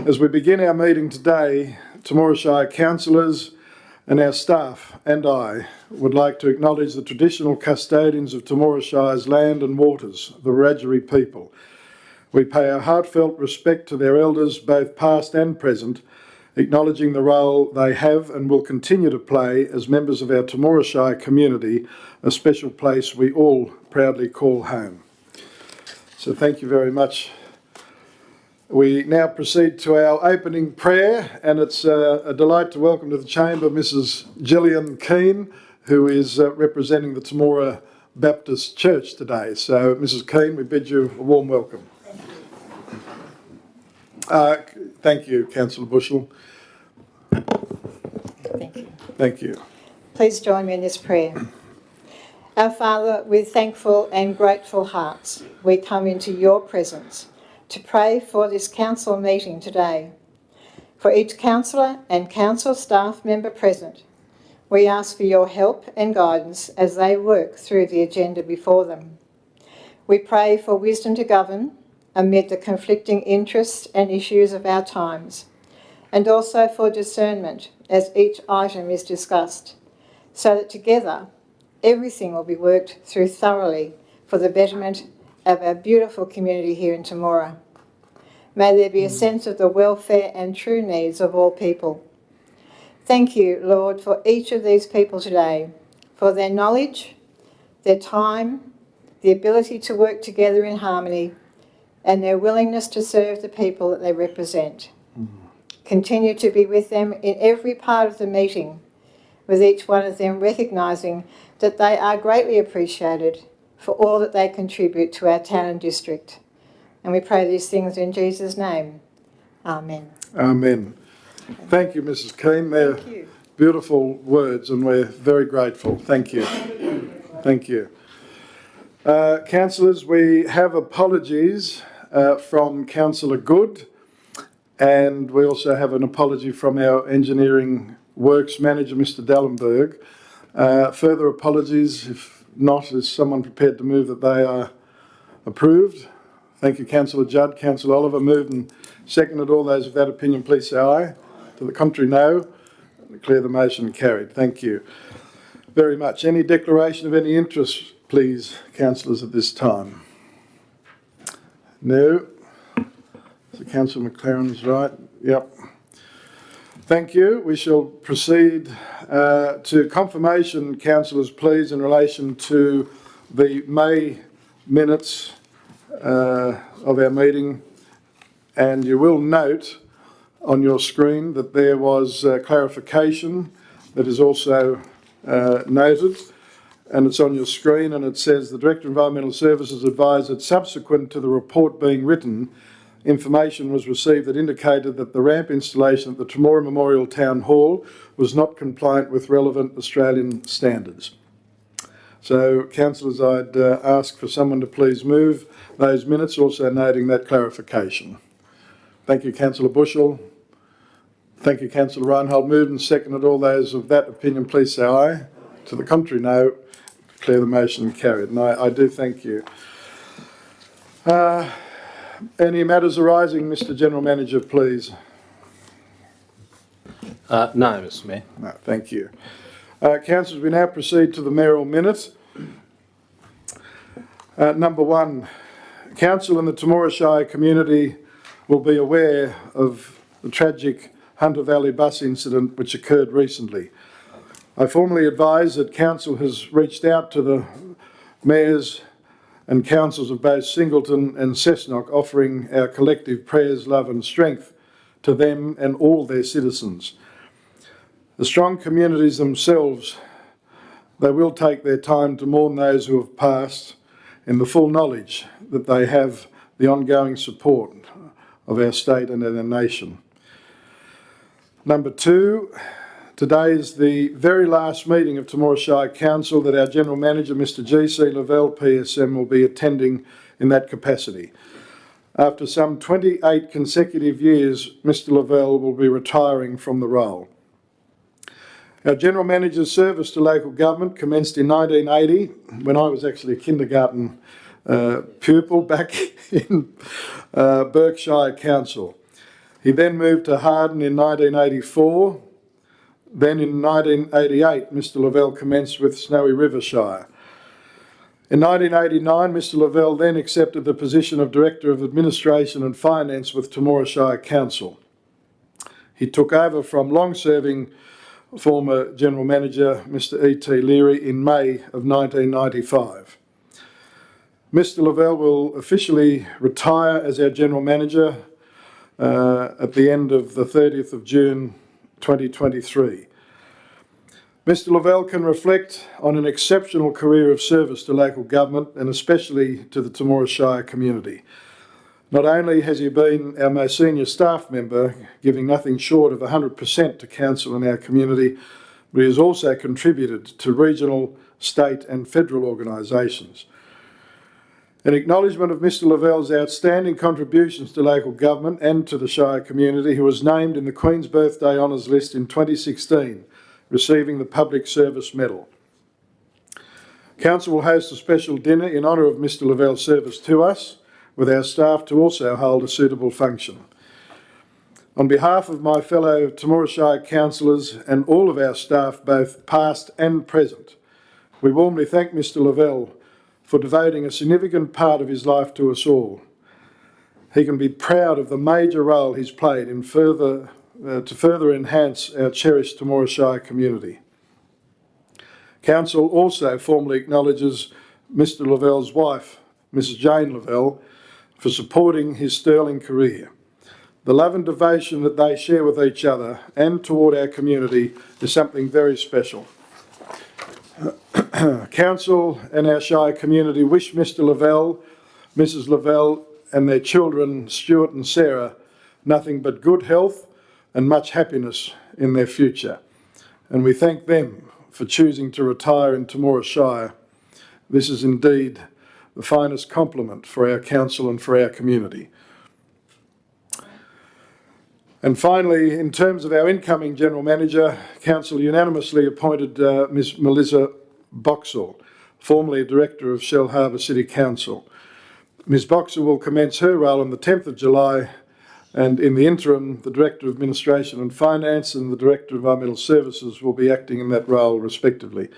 As we begin our meeting today, Temora Shire councillors and our staff and I would like to acknowledge the traditional custodians of Temora Shire's land and waters, the Wiradjuri people. We pay our heartfelt respect to their elders, both past and present, acknowledging the role they have and will continue to play as members of our Temora Shire community, a special place we all proudly call home. So thank you very much. We now proceed to our opening prayer, and it's a delight to welcome to the chamber Mrs. Gillian Keane, who is representing the Temora Baptist Church today. So, Mrs. Keane, we bid you a warm welcome. Thank you, Councillor Bushell. Thank you. Thank you. Please join me in this prayer. Our Father, with thankful and grateful hearts, we come into your presence to pray for this council meeting today. For each councillor and council staff member present, we ask for your help and guidance as they work through the agenda before them. We pray for wisdom to govern amid the conflicting interests and issues of our times, and also for discernment as each item is discussed, so that together everything will be worked through thoroughly for the betterment of our beautiful community here in Temora. May there be a sense of the welfare and true needs of all people. Thank you, Lord, for each of these people today, for their knowledge, their time, the ability to work together in harmony, and their willingness to serve the people that they represent. Continue to be with them in every part of the meeting, with each one of them recognising that they are greatly appreciated for all that they contribute to our town and district. And we pray these things in Jesus' name. Amen. Amen. Thank you, Mrs. Keane. They're beautiful words, and we're very grateful. Thank you. Thank you. Councillors, we have apologies from Councillor Good, and we also have an apology from our engineering works manager, Mr. Dallenberg. Further apologies, if not, is someone prepared to move that they are approved? Thank you, Councillor Judd. Councillor Oliver moved and seconded. All those of that opinion, please say aye. To the contrary, no. Declare the motion carried. Thank you very much. Any declaration of any interest, please, councillors, at this time? No. So Councillor McLaren's right. Yep. Thank you. We shall proceed to confirmation, councillors, please, in relation to the May minutes of our meeting. And you will note on your screen that there was clarification that is also noted, and it's on your screen, and it says the Director of Environmental Services advised that subsequent to the report being written, information was received that indicated that the ramp installation at the Temora Memorial Town Hall was not compliant with relevant Australian standards. So, councillors, I'd ask for someone to please move those minutes, also noting that clarification. Thank you, Councillor Bushell. Thank you, Councillor Reinhold. Moved and seconded. All those of that opinion, please say aye. To the contrary, no. Declare the motion carried. And I do thank you. Any matters arising, Mr. General Manager, please? No, Mr. Mayor. No, thank you. Councillors, we now proceed to the mayoral minute. Number one, Council and the Temora Shire community will be aware of the tragic Hunter Valley bus incident which occurred recently. I formally advise that Council has reached out to the mayors and councils of both Singleton and Cessnock, offering our collective prayers, love and strength to them and all their citizens. The strong communities themselves, they will take their time to mourn those who have passed in the full knowledge that they have the ongoing support of our state and our nation. Number two, today is the very last meeting of Temora Shire Council that our General Manager, Mr. G.C. Lavelle, PSM, will be attending in that capacity. After some 28 consecutive years, Mr. Lavelle will be retiring from the role. Our General Manager's service to local government commenced in 1980, when I was actually a kindergarten pupil back in Berkshire Council. He then moved to Harden in 1984. Then in 1988, Mr Lavelle commenced with Snowy River Shire. In 1989, Mr Lavelle then accepted the position of Director of Administration and Finance with Temora Shire Council. He took over from long-serving former General Manager Mr E.T. Leary in May of 1995. Mr Lavelle will officially retire as our General Manager at the end of the 30th of June 2023. Mr Lavelle can reflect on an exceptional career of service to local government and especially to the Temora Shire community. Not only has he been our most senior staff member, giving nothing short of 100% to council and our community, but he has also contributed to regional, state and federal organisations. In acknowledgement of Mr Lavelle's outstanding contributions to local government and to the Shire community, he was named in the Queen's Birthday Honours List in 2016, receiving the Public Service Medal. Council will host a special dinner in honour of Mr Lavelle's service to us, with our staff to also hold a suitable function. On behalf of my fellow Temora Shire councillors and all of our staff, both past and present, we warmly thank Mr Lavelle for devoting a significant part of his life to us all. He can be proud of the major role he's played in to further enhance our cherished Temora Shire community. Council also formally acknowledges Mr Lavelle's wife, Mrs Jane Lavelle, for supporting his sterling career. The love and devotion that they share with each other and toward our community is something very special. Council and our Shire community wish Mr Lavelle, Mrs Lavelle and their children Stuart and Sarah nothing but good health and much happiness in their future. And we thank them for choosing to retire in Temora Shire. This is indeed the finest compliment for our council and for our community. And finally, in terms of our incoming General Manager, Council unanimously appointed Ms Melissa Boxall, formerly a Director of Shell Harbour City Council. Ms Boxall will commence her role on the 10th of July, and in the interim, the Director of Administration and Finance and the Director of Environmental Services will be acting in that role respectively.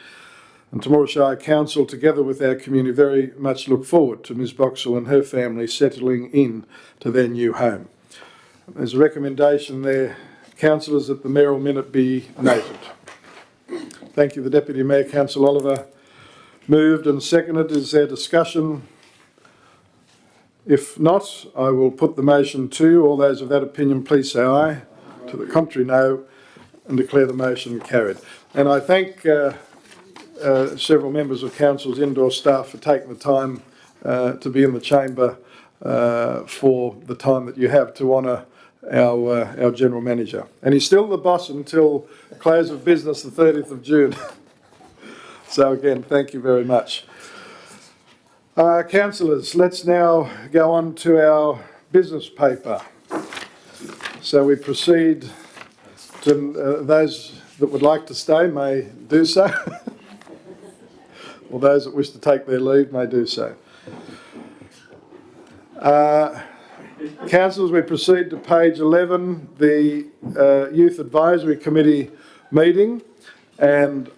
And Temora Shire Council, together with our community, very much look forward to Ms Boxall and her family settling in to their new home. There's a recommendation there, councillors, that the mayoral minute be noted. Thank you. The Deputy Mayor, Councillor Oliver, moved and seconded. Is there discussion? If not, I will put the motion to. All those of that opinion, please say aye. To the contrary, no, and declare the motion carried. And I thank several members of Council's indoor staff for taking the time to be in the chamber for the time that you have to honour our General Manager. And he's still the boss until close of business the 30th of June. So again, thank you very much. Councillors, let's now go on to our business paper. So we proceed to those that would like to stay may do so. Or those that wish to take their leave may do so. Councillors, we proceed to page 11, the Youth Advisory Committee meeting, and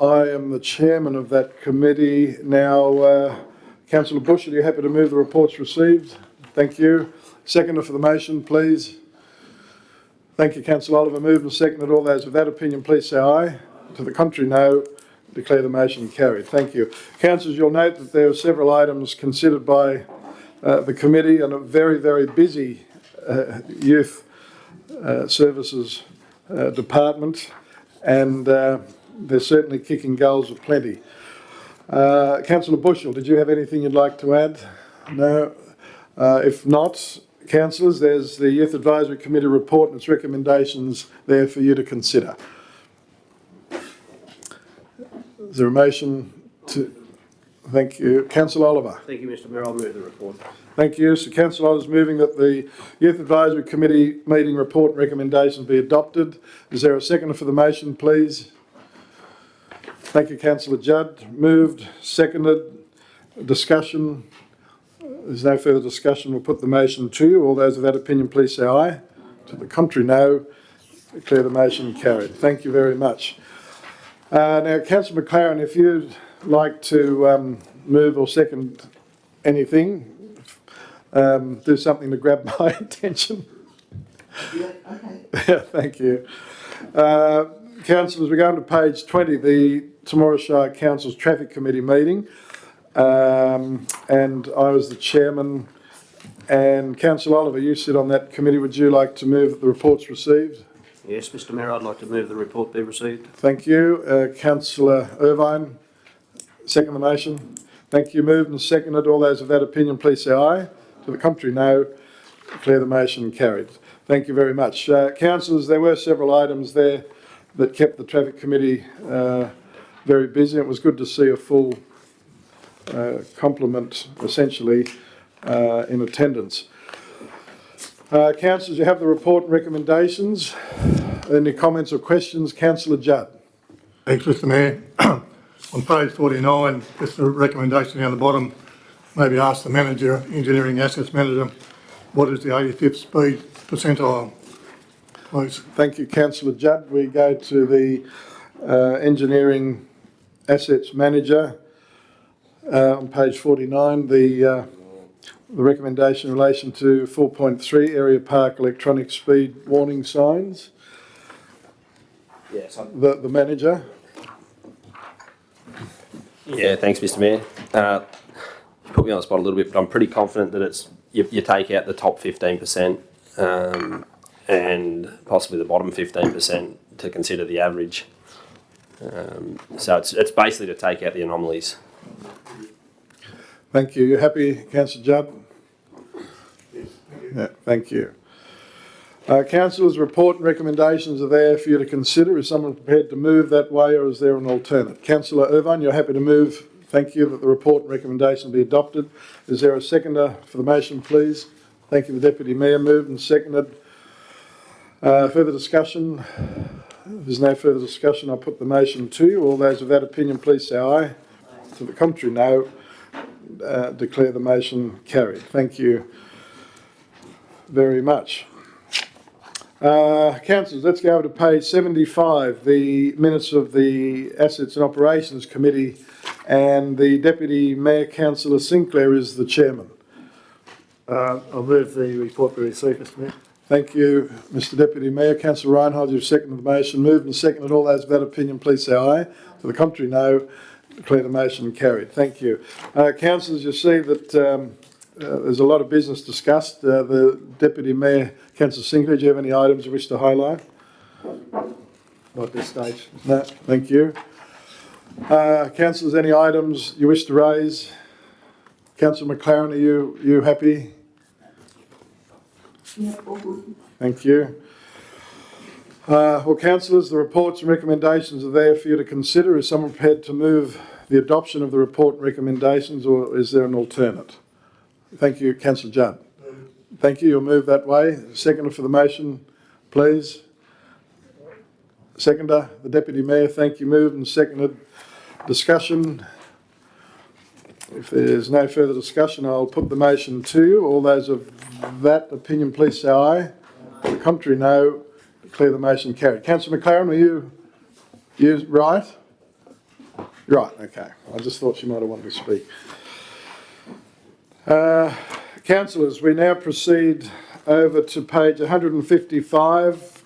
I am the chairman of that committee now. Councillor Bush, are you happy to move the reports received? Thank you. Seconder for the motion, please. Thank you, Councillor Oliver. Moved and seconded. All those with that opinion, please say aye. To the contrary, no. Declare the motion carried. Thank you. Councillors, you'll note that there are several items considered by the committee and a very, very busy youth services department, and they're certainly kicking goals aplenty. Councillor Bushell, did you have anything you'd like to add? No? If not, councillors, there's the Youth Advisory Committee report and its recommendations there for you to consider. Is there a motion to... Thank you. Councillor Oliver. Thank you, Mr Mayor. I'll move the report. Thank you. So Councillor Oliver is moving that the Youth Advisory Committee meeting report and recommendations be adopted. Is there a seconder for the motion, please? Thank you, Councillor Judd. Moved, seconded. Discussion. There's no further discussion. We'll put the motion to. All those of that opinion, please say aye. To the contrary, no. Declare the motion carried. Thank you very much. Now, Councillor McLaren, if you'd like to move or second anything, do something to grab my attention. Yeah, okay. Yeah, thank you. Councillors, we're going to page 20, the Temora Shire Council's Traffic Committee meeting, and I was the chairman. And Councillor Oliver, you sit on that committee. Would you like to move that the report's received? Yes, Mr Mayor, I'd like to move the report be received. Thank you. Councillor Irvine, second the motion. Thank you. Moved and seconded. All those of that opinion, please say aye. To the contrary, no. Declare the motion carried. Thank you very much. Councillors, there were several items there that kept the Traffic Committee very busy. It was good to see a full complement, essentially, in attendance. Councillors, you have the report and recommendations. Any comments or questions? Councillor Judd. Thanks, Mr Mayor. On page 49, just a recommendation down the bottom, maybe ask the manager, engineering assets manager, what is the 85th speed percentile, please? Thank you, Councillor Judd. We go to the engineering assets manager on page 49. The recommendation in relation to 4.3 area park electronic speed warning signs. Yes. The manager. Yeah, thanks, Mr Mayor. You put me on the spot a little bit, but I'm pretty confident that it's you take out the top 15% and possibly the bottom 15% to consider the average. So it's basically to take out the anomalies. Thank you. You happy, Councillor Judd? Yeah, thank you. Councillors' report and recommendations are there for you to consider. Is someone prepared to move that way, or is there an alternate? Councillor Irvine, you're happy to move. Thank you, that the report and recommendation be adopted. Is there a seconder for the motion, please? Thank you, the Deputy Mayor. Moved and seconded. Further discussion? If there's no further discussion, I'll put the motion to you. All those of that opinion, please say aye. To the contrary, no. Declare the motion carried. Thank you very much. Councillors, let's go over to page 75, the minutes of the Assets and Operations Committee, and the Deputy Mayor, Councillor Sinclair, is the chairman. I'll move the report be received, Mr Mayor. Thank you, Mr Deputy Mayor. Councillor Reinhold, you've seconded the motion. Moved and seconded. All those of that opinion, please say aye. To the contrary, no. Declare the motion carried. Thank you. Councillors, you see that there's a lot of business discussed. The Deputy Mayor, Councillor Sinclair, do you have any items you wish to highlight? Not at this stage. No, thank you. Councillors, any items you wish to raise? Councillor McLaren, are you happy? Yeah, all good. Thank you. Well, councillors, the reports and recommendations are there for you to consider. Is someone prepared to move the adoption of the report and recommendations, or is there an alternate? Thank you, Councillor Judd. Thank you. You'll move that way. Seconder for the motion, please. Seconder, the Deputy Mayor. Thank you. Moved and seconded. Discussion. If there's no further discussion, I'll put the motion to you. All those of that opinion, please say aye. To the contrary, no. Declare the motion carried. Councillor McLaren, were you right? Right, okay. I just thought she might have wanted to speak. Councillors, we now proceed over to page 155.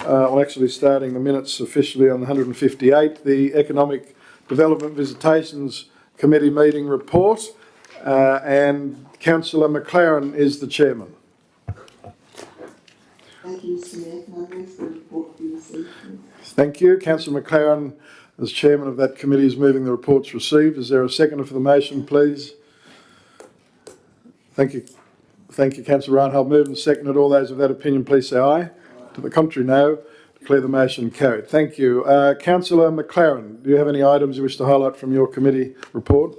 Well, actually starting the minutes officially on 158, the Economic Development Visitations Committee meeting report, and Councillor McLaren is the chairman. Thank you, Mr Mayor. Can I move the report be received, please? Thank you. Councillor McLaren, as chairman of that committee, is moving the reports received. Is there a seconder for the motion, please? Thank you. Thank you, Councillor Reinhold. Moved and seconded. All those of that opinion, please say aye. To the contrary, no. Declare the motion carried. Thank you. Councillor McLaren, do you have any items you wish to highlight from your committee report?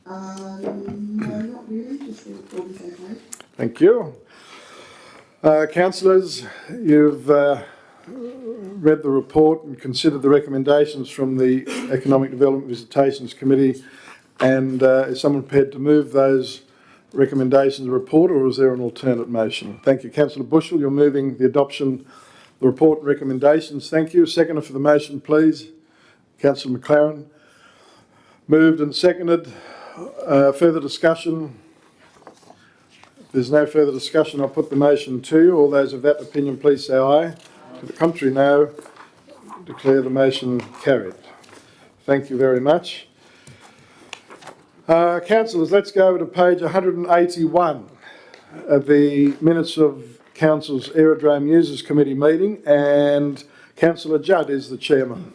No, not really. Just the report is okay. Thank you. Councillors, you've read the report and considered the recommendations from the Economic Development Visitations Committee, and is someone prepared to move those recommendations report, or is there an alternate motion? Thank you. Councillor Bushell, you're moving the adoption of the report and recommendations. Thank you. Seconder for the motion, please. Councillor McLaren. Moved and seconded. Further discussion? If there's no further discussion, I'll put the motion to you. All those of that opinion, please say aye. To the contrary, no. Declare the motion carried. Thank you very much. Councillors, let's go over to page 181 of the minutes of Council's Aerodrome Users Committee meeting, and Councillor Judd is the chairman.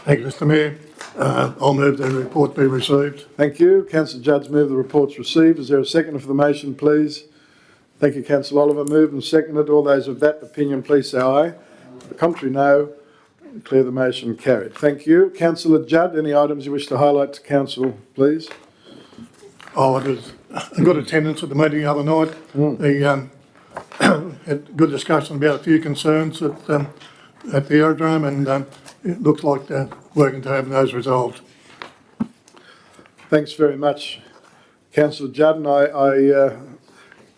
Thank you, Mr Mayor. I'll move the report be received. Thank you. Councillor Judd's moved the report's received. Is there a seconder for the motion, please? Thank you, Councillor Oliver. Moved and seconded. All those of that opinion, please say aye. To the contrary, no. Declare the motion carried. Thank you. Councillor Judd, any items you wish to highlight to Council, please? Oh, it was a good attendance at the meeting the other night. The had good discussion about a few concerns at the aerodrome, and it looks like they're working to have those resolved. Thanks very much, Councillor Judd, and I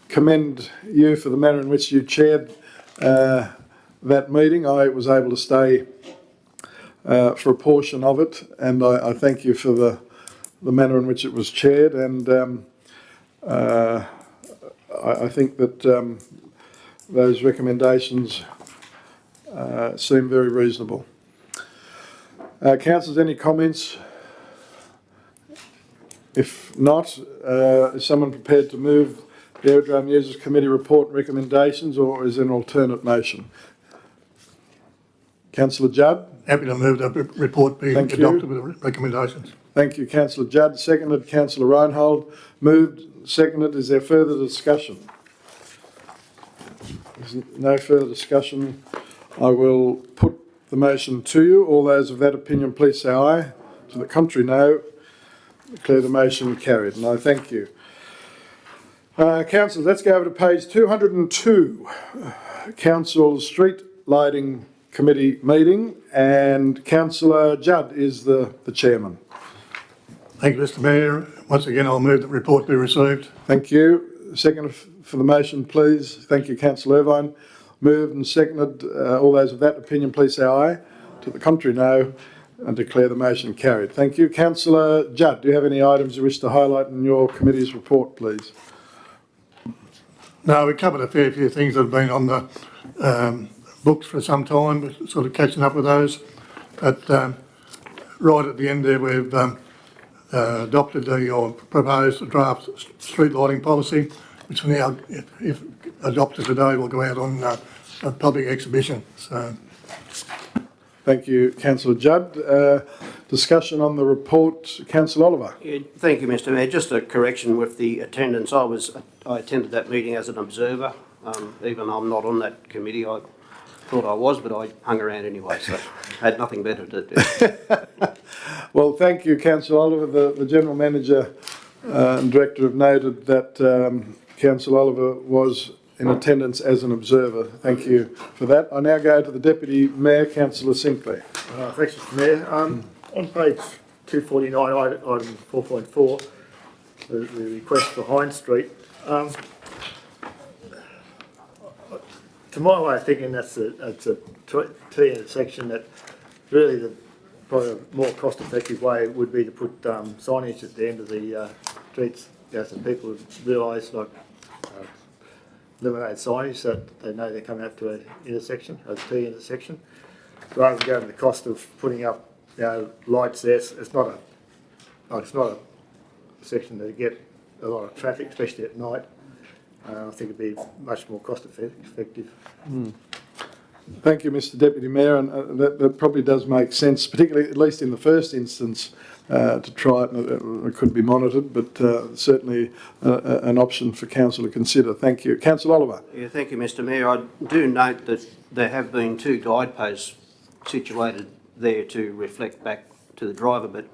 commend you for the manner in which you chaired that meeting. I was able to stay for a portion of it, and I thank you for the manner in which it was chaired, and I think that those recommendations seem very reasonable. Councillors, any comments? If not, is someone prepared to move the Aerodrome Users Committee report and recommendations, or is there an alternate motion? Councillor Judd? Happy to move the report be Thank adopted you. with the recommendations. Thank you, Councillor Judd. Seconded, Councillor Reinhold. Moved, seconded. Is there further discussion? There's no further discussion. I will put the motion to you. All those of that opinion, please say aye. To the contrary, no. Declare the motion carried, and I thank you. Councillors, let's go over to page 202. Council's Street Lighting Committee meeting, and Councillor Judd is the chairman. Thank you, Mr Mayor. Once again, I'll move the report be received. Thank you. Second for the motion, please. Thank you, Councillor Irvine. Moved and seconded. All those of that opinion, please say aye. To the contrary, no. And declare the motion carried. Thank you. Councillor Judd, do you have any items you wish to highlight in your committee's report, please? No, we covered a fair few things that have been on the books for some time. We're sort of catching up with those. But right at the end there, we've adopted or proposed a draft street lighting policy, which now, if adopted today, will go out on a public exhibition. So, Thank you, Councillor Judd. Discussion on the report, Councillor Oliver. Yeah, thank you, Mr Mayor. Just a correction with the attendance. I attended that meeting as an observer. Even though I'm not on that committee, I thought I was, but I hung around anyway, so I had nothing better to do. Well, thank you, Councillor Oliver. The General Manager and Director have noted that Councillor Oliver was in attendance as an observer. Thank you for that. I now go to the Deputy Mayor, Councillor Sinclair. Thanks, Mr Mayor. On page 249, item 4.4, the request for Hines Street. To my way of thinking, it's a T intersection that really probably a more cost-effective way would be to put signage at the end of the streets, so people realise, like, illuminated signage so that they know they're coming up to an intersection, a T intersection, rather than going to the cost of putting up, lights there. It's not a section that get a lot of traffic, especially at night. I think it'd be much more cost effective. Thank you, Mr Deputy Mayor, and that probably does make sense, particularly at least in the first instance, to try it. It could be monitored, but certainly an option for Council to consider. Thank you. Councillor Oliver. Yeah, thank you, Mr Mayor. I do note that there have been 2 guideposts situated there to reflect back to the driver, but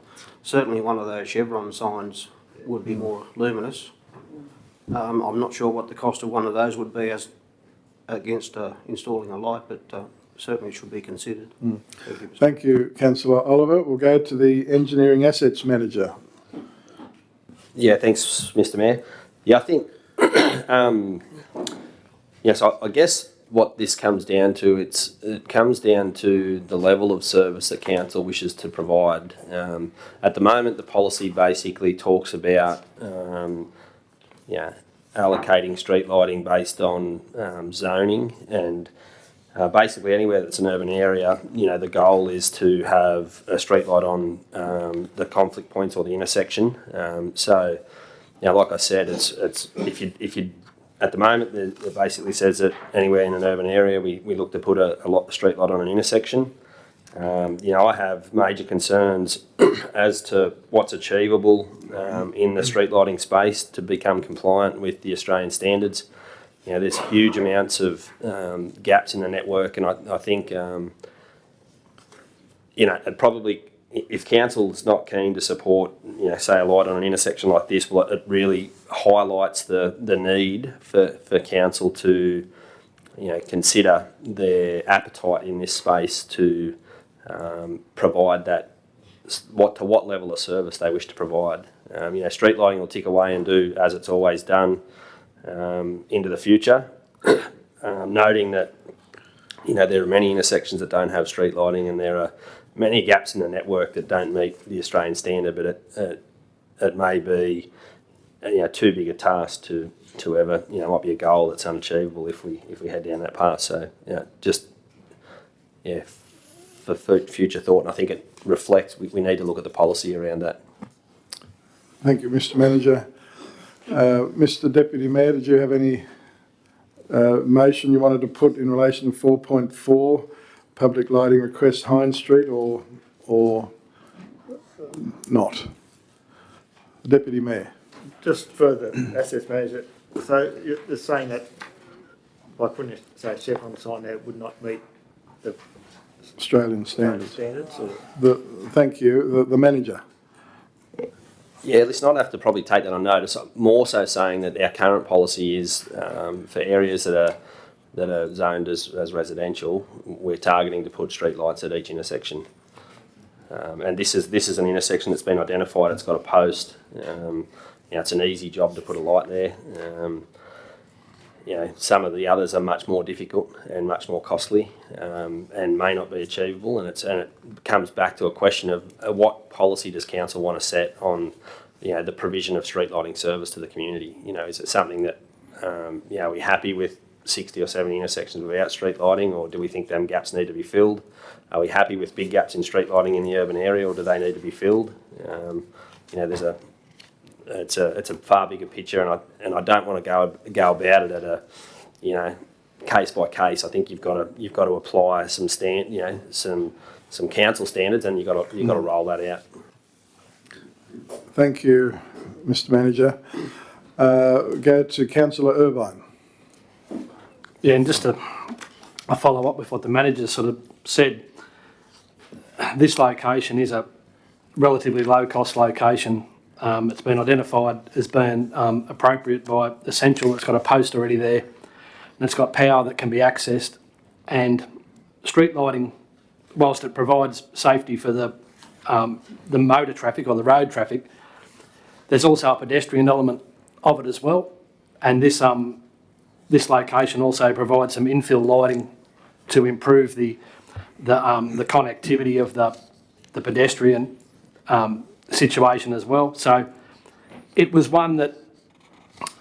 certainly one of those chevron signs would be more luminous. I'm not sure what the cost of one of those would be as against installing a light, but certainly should be considered. Thank you, Councillor Oliver. We'll go to the Engineering Assets Manager. Yeah, thanks, Mr. Mayor. Yeah, I think, yes, I guess what this comes down to, it comes down to the level of service that council wishes to provide. At the moment, the policy basically talks about, allocating street lighting based on zoning, and basically anywhere that's an urban area, the goal is to have a street light on the conflict points or the intersection. So, like I said, it's if you at the moment it basically says that anywhere in an urban area we look to put a street light on an intersection. I have major concerns as to what's achievable in the street lighting space to become compliant with the Australian standards. There's huge amounts of gaps in the network, and I think, it probably, if council's not keen to support, say a light on an intersection like this, well, it really highlights the need for council to, consider their appetite in this space to provide that, what level of service they wish to provide. Street lighting will tick away and do as it's always done into the future, noting that there are many intersections that don't have street lighting, and there are many gaps in the network that don't meet the Australian standard. But it may be too big a task to ever might be a goal that's unachievable if we head down that path. So for future thought, and I think it reflects we need to look at the policy around that. Thank you, Mr. Manager. Mr. Deputy Mayor, did you have any motion you wanted to put in relation to 4.4, public lighting request Hines Street, or not? Deputy Mayor. Just further, assets manager, so you're saying that by putting a chevron sign there, it would not meet the Australian standards. or? Thank you. The manager. Yeah, listen, I'd have to probably take that on notice. I'm more so saying that our current policy is for areas that are zoned as residential, we're targeting to put street lights at each intersection. And this is an intersection that's been identified. It's got a post. It's an easy job to put a light there. Some of the others are much more difficult and much more costly, and may not be achievable. And it comes back to a question of what policy does council want to set on, the provision of street lighting service to the community. Is it something that, are we happy with 60 or 70 intersections without street lighting, or do we think them gaps need to be filled? Are we happy with big gaps in street lighting in the urban area, or do they need to be filled? It's a far bigger picture, and I don't want to go about it at a, case by case. I think you've got to apply some some council standards, and you've got to roll that out. Thank you, Mr. Manager. Go to Councillor Irvine. Yeah, and just to follow up with what the manager sort of said, this location is a relatively low-cost location. It's been identified as being appropriate by Essential. It's got a post already there, and it's got power that can be accessed. And street lighting, whilst it provides safety for the motor traffic or the road traffic, there's also a pedestrian element of it as well. And this location also provides some infill lighting to improve the connectivity of the pedestrian situation as well. So it was one that,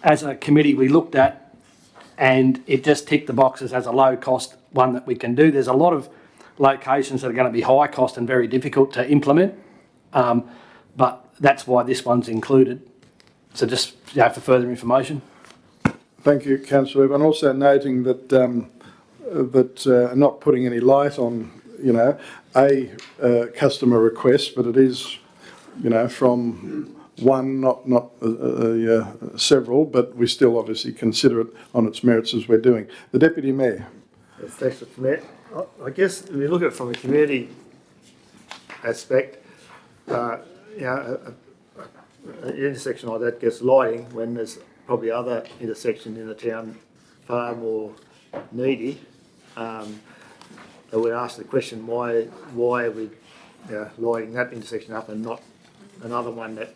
as a committee, we looked at, and it just ticked the boxes as a low cost one that we can do. There's a lot of locations that are going to be high cost and very difficult to implement, but that's why this one's included. So just for further information. Thank you, Councillor Irvine. Also noting that not putting any light on, a customer request, but it is, from one, not several, but we still obviously consider it on its merits as we're doing. The Deputy Mayor. Yes, thanks, Mr. Mayor. I guess when you look at it from a community aspect, an intersection like that gets lighting when there's probably other intersections in the town far more needy. I would ask the question, why are we lighting that intersection up and not another one that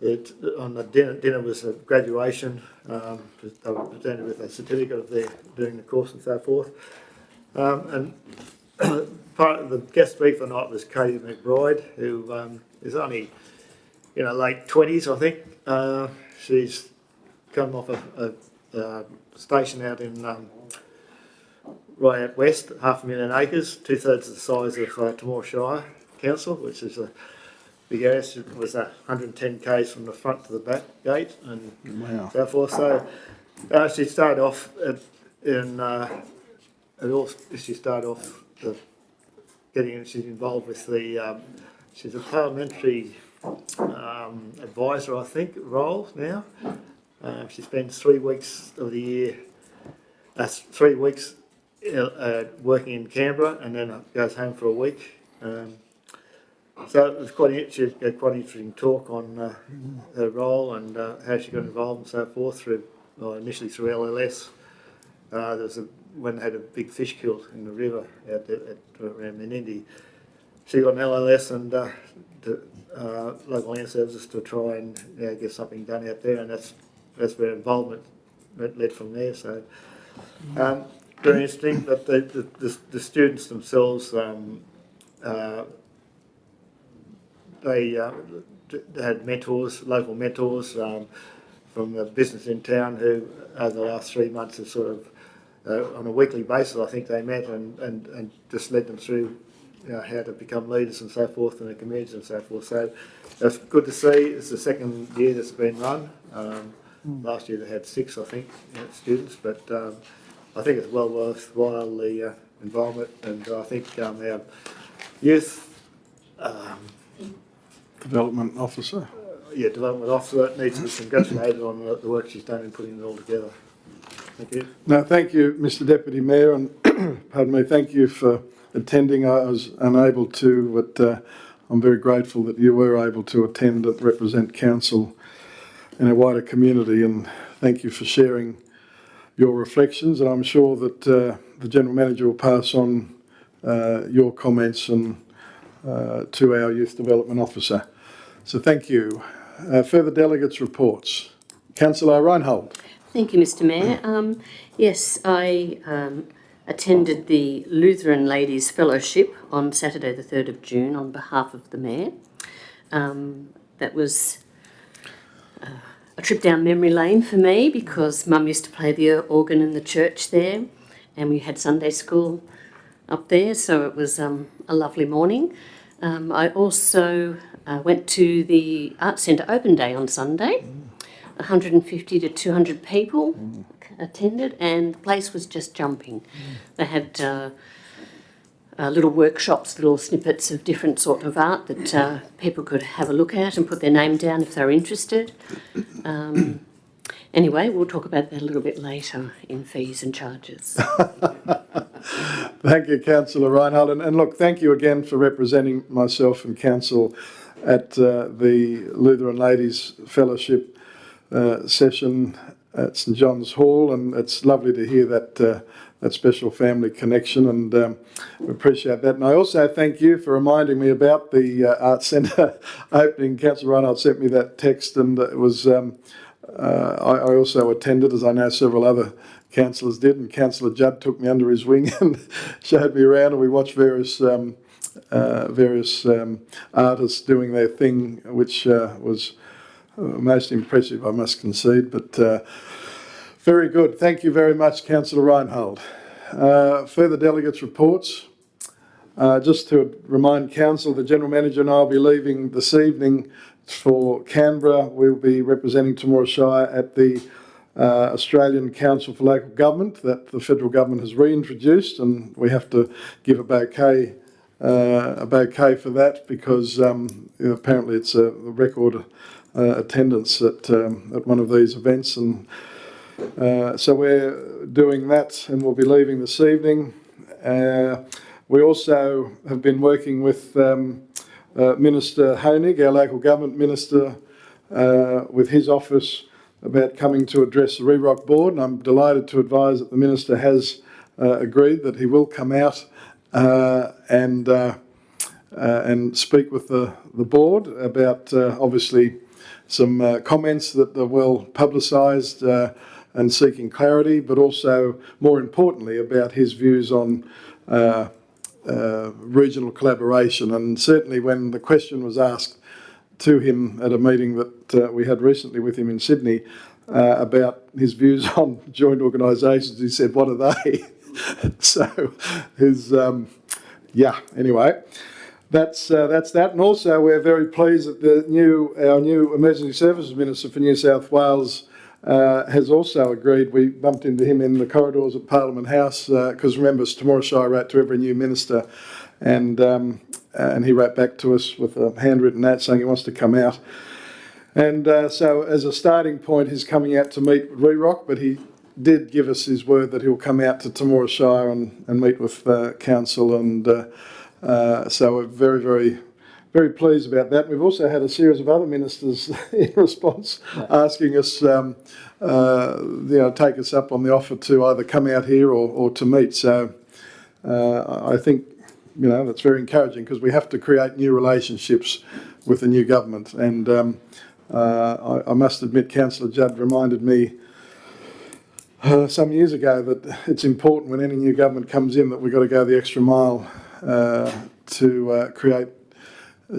On the dinner was a graduation. They were presented with a certificate of their doing the course and so forth. And part of the guest speaker tonight was Katie McBride, who is only late 20s, I think. She's come off a station out in right out west, 500,000 acres, 2/3 of the size of Temora Shire Council, which is a big area. It was 110 k's from the front to the back gate and so forth. So she started off she's involved with the she's a parliamentary advisor, I think, role now. She spends 3 weeks of the year, 3 weeks working in Canberra, and then goes home for a week. So it was she had quite an interesting talk on her role and how she got involved and so forth initially through LLS. There was when they had a big fish kill in the river out there around Menindee. She got an LLS and local land services to try and get something done out there, and that's where involvement led from there. So very interesting. But the students themselves, they had mentors, local mentors from the business in town who over the last 3 months have sort of on a weekly basis, I think they met and just led them through how to become leaders and so forth in the communities and so forth. So that's good to see. It's the second year that's been run. Last year they had 6, I think, students, but I think it's well worthwhile the involvement, and I think our youth Development officer. Development officer needs to be congratulated on the work she's done in putting it all together. Thank you. No, thank you, Mr Deputy Mayor, and pardon me, thank you for attending. I was unable to, but I'm very grateful that you were able to attend and represent council in a wider community, and thank you for sharing your reflections, and I'm sure that the General Manager will pass on your comments and to our Youth Development Officer. So thank you. Further delegates' reports. Councillor Reinhold. Thank you, Mr Mayor. Yes, I attended the Lutheran Ladies Fellowship on Saturday the 3rd of June on behalf of the Mayor. That was a trip down memory lane for me because Mum used to play the organ in the church there, and we had Sunday school up there, so it was a lovely morning. I also went to the Arts Centre Open Day on Sunday. 150 to 200 people attended, and the place was just jumping. They had little workshops, little snippets of different sort of art that people could have a look at and put their name down if they're interested. Anyway, we'll talk about that a little bit later in fees and charges. Thank you, Councillor Reinhold. And look, thank you again for representing myself and Council at the Lutheran Ladies Fellowship session at St John's Hall, and it's lovely to hear that special family connection, and we appreciate that. And I also thank you for reminding me about the Arts Centre opening. Councillor Reinhold sent me that text, and it was I also attended, as I know several other councillors did, and Councillor Judd took me under his wing and showed me around, and we watched various artists doing their thing, which was most impressive, I must concede, but very good. Thank you very much, Councillor Reinhold. Further delegates' reports. Just to remind Council, the General Manager and I will be leaving this evening for Canberra. We'll be representing Temora Shire at the Australian Council for Local Government that the federal government has reintroduced, and we have to give a bouquet for that because apparently it's a record attendance at one of these events, and so we're doing that, and we'll be leaving this evening. We also have been working with Minister Honig, our local government minister, with his office about coming to address the REROC board, and I'm delighted to advise that the minister has agreed that he will come out and speak with the board about obviously some comments that are well publicised and seeking clarity, but also, more importantly, about his views on regional collaboration. And certainly when the question was asked to him at a meeting that we had recently with him in Sydney about his views on joint organisations, he said, "What are they?" So his, anyway. That's that, and also we're very pleased that our new Emergency Services Minister for New South Wales has also agreed. We bumped into him in the corridors at Parliament House because remember, Temora Shire wrote to every new minister, and he wrote back to us with a handwritten note saying he wants to come out. And so as a starting point, he's coming out to meet with REROC, but he did give us his word that he'll come out to Temora Shire and meet with council, and so we're very, very, very pleased about that. We've also had a series of other ministers in response asking us, take us up on the offer to either come out here or to meet. So I think, that's very encouraging because we have to create new relationships with the new government. And I must admit, Councillor Judd reminded me some years ago that it's important when any new government comes in that we've got to go the extra mile to create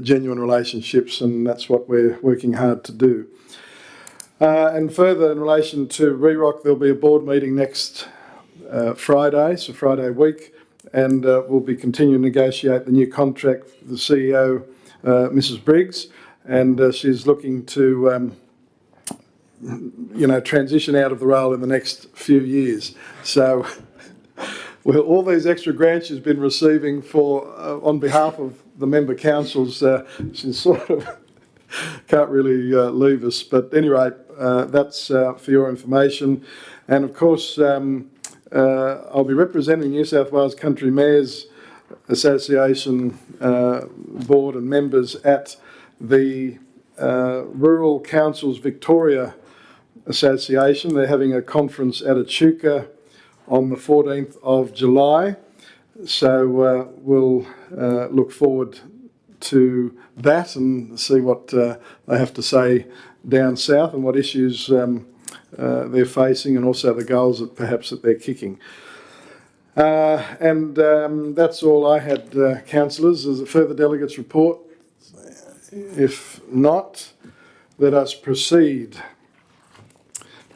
genuine relationships, and that's what we're working hard to do. And further, in relation to REROC, there'll be a board meeting next Friday, so Friday week, and we'll be continuing to negotiate the new contract for the CEO, Mrs. Briggs, and she's looking to transition out of the role in the next few years. So well, all these extra grants she's been receiving for on behalf of the member councils, she sort of can't really leave us. But at any rate, that's for your information. And of course, I'll be representing New South Wales Country Mayors Association board and members at the Rural Councils Victoria Association. They're having a conference at Echuca on the 14th of July. So we'll look forward to that and see what they have to say down south and what issues they're facing, and also the goals that perhaps that they're kicking. And that's all I had, councillors. There's a further delegates report. If not, let us proceed.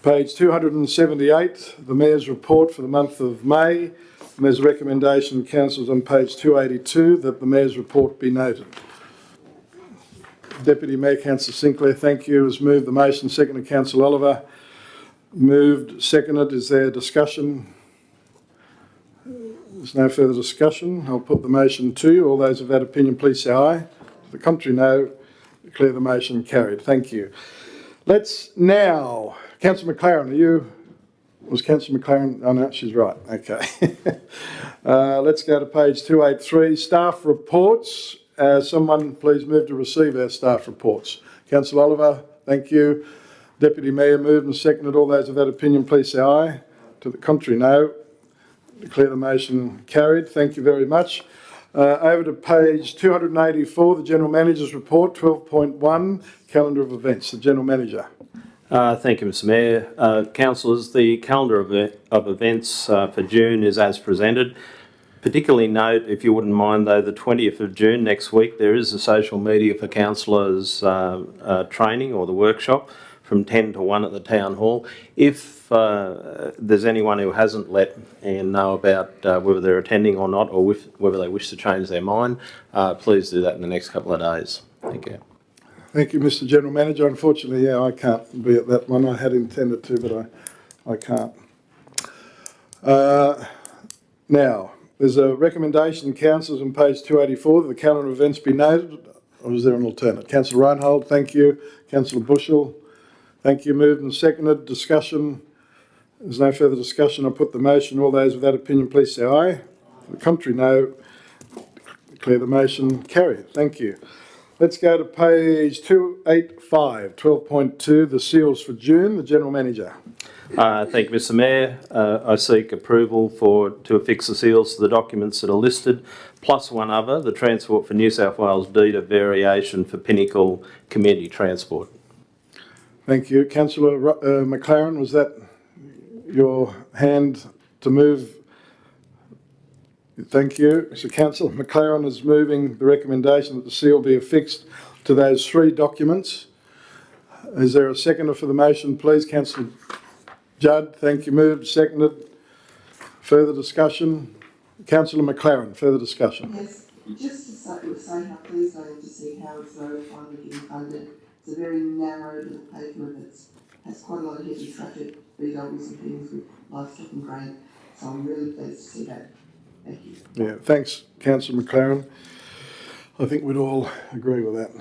Page 278, the Mayor's report for the month of May. And there's a recommendation, councillors, on page 282 that the Mayor's report be noted. Deputy Mayor Councillor Sinclair, thank you. Has moved the motion. Seconded Councillor Oliver. Moved, seconded. Is there discussion? There's no further discussion. I'll put the motion to you. All those of that opinion, please say aye. The contrary, no. Declare the motion carried. Thank you. Let's now, Councillor McLaren, was Councillor McLaren? Oh no, she's right. Okay. Let's go to page 283, staff reports. Someone please move to receive our staff reports. Councillor Oliver, thank you. Deputy Mayor moved and seconded. All those of that opinion, please say aye. To the contrary, no. Declare the motion carried. Thank you very much. Over to page 284, the General Manager's report, 12.1, calendar of events. The General Manager. Thank you, Mr. Mayor. Councillors, the calendar of events for June is as presented. Particularly note, if you wouldn't mind though, the 20th of June next week, there is a social media for councillors training, or the workshop, from 10 to 1 at the Town Hall. If there's anyone who hasn't let Anne know about whether they're attending or not, or whether they wish to change their mind, please do that in the next couple of days. Thank you. Thank you, Mr. General Manager. Unfortunately, I can't be at that one. I had intended to, but I can't. Now, there's a recommendation, councillors, on page 284 that the calendar of events be noted. Or is there an alternate? Councillor Reinhold, thank you. Councillor Bushell, thank you. Moved and seconded. Discussion. There's no further discussion. I'll put the motion. All those with that opinion, please say aye. The contrary, no. Declare the motion carried. Thank you. Let's go to page 285, 12.2, the seals for June. The General Manager. Thank you, Mr. Mayor. I seek approval to affix the seals to the documents that are listed, plus one other, the Transport for New South Wales deed of variation for Pinnacle Community Transport. Thank you. Councillor McLaren, was that your hand to move? Thank you. So Councillor McLaren is moving the recommendation that the seal be affixed to those 3 documents. Is there a seconder for the motion, please? Councillor Judd, thank you. Moved, seconded. Further discussion? Councillor McLaren, further discussion. Yes, just to say how pleased I am to see Howard Road finally getting funded. It's a very narrow little pavement that has quite a lot of heavy traffic, VWs and things with livestock and grain. So I'm really pleased to see that. Thank you. Yeah, thanks, Councillor McLaren. I think we'd all agree with that.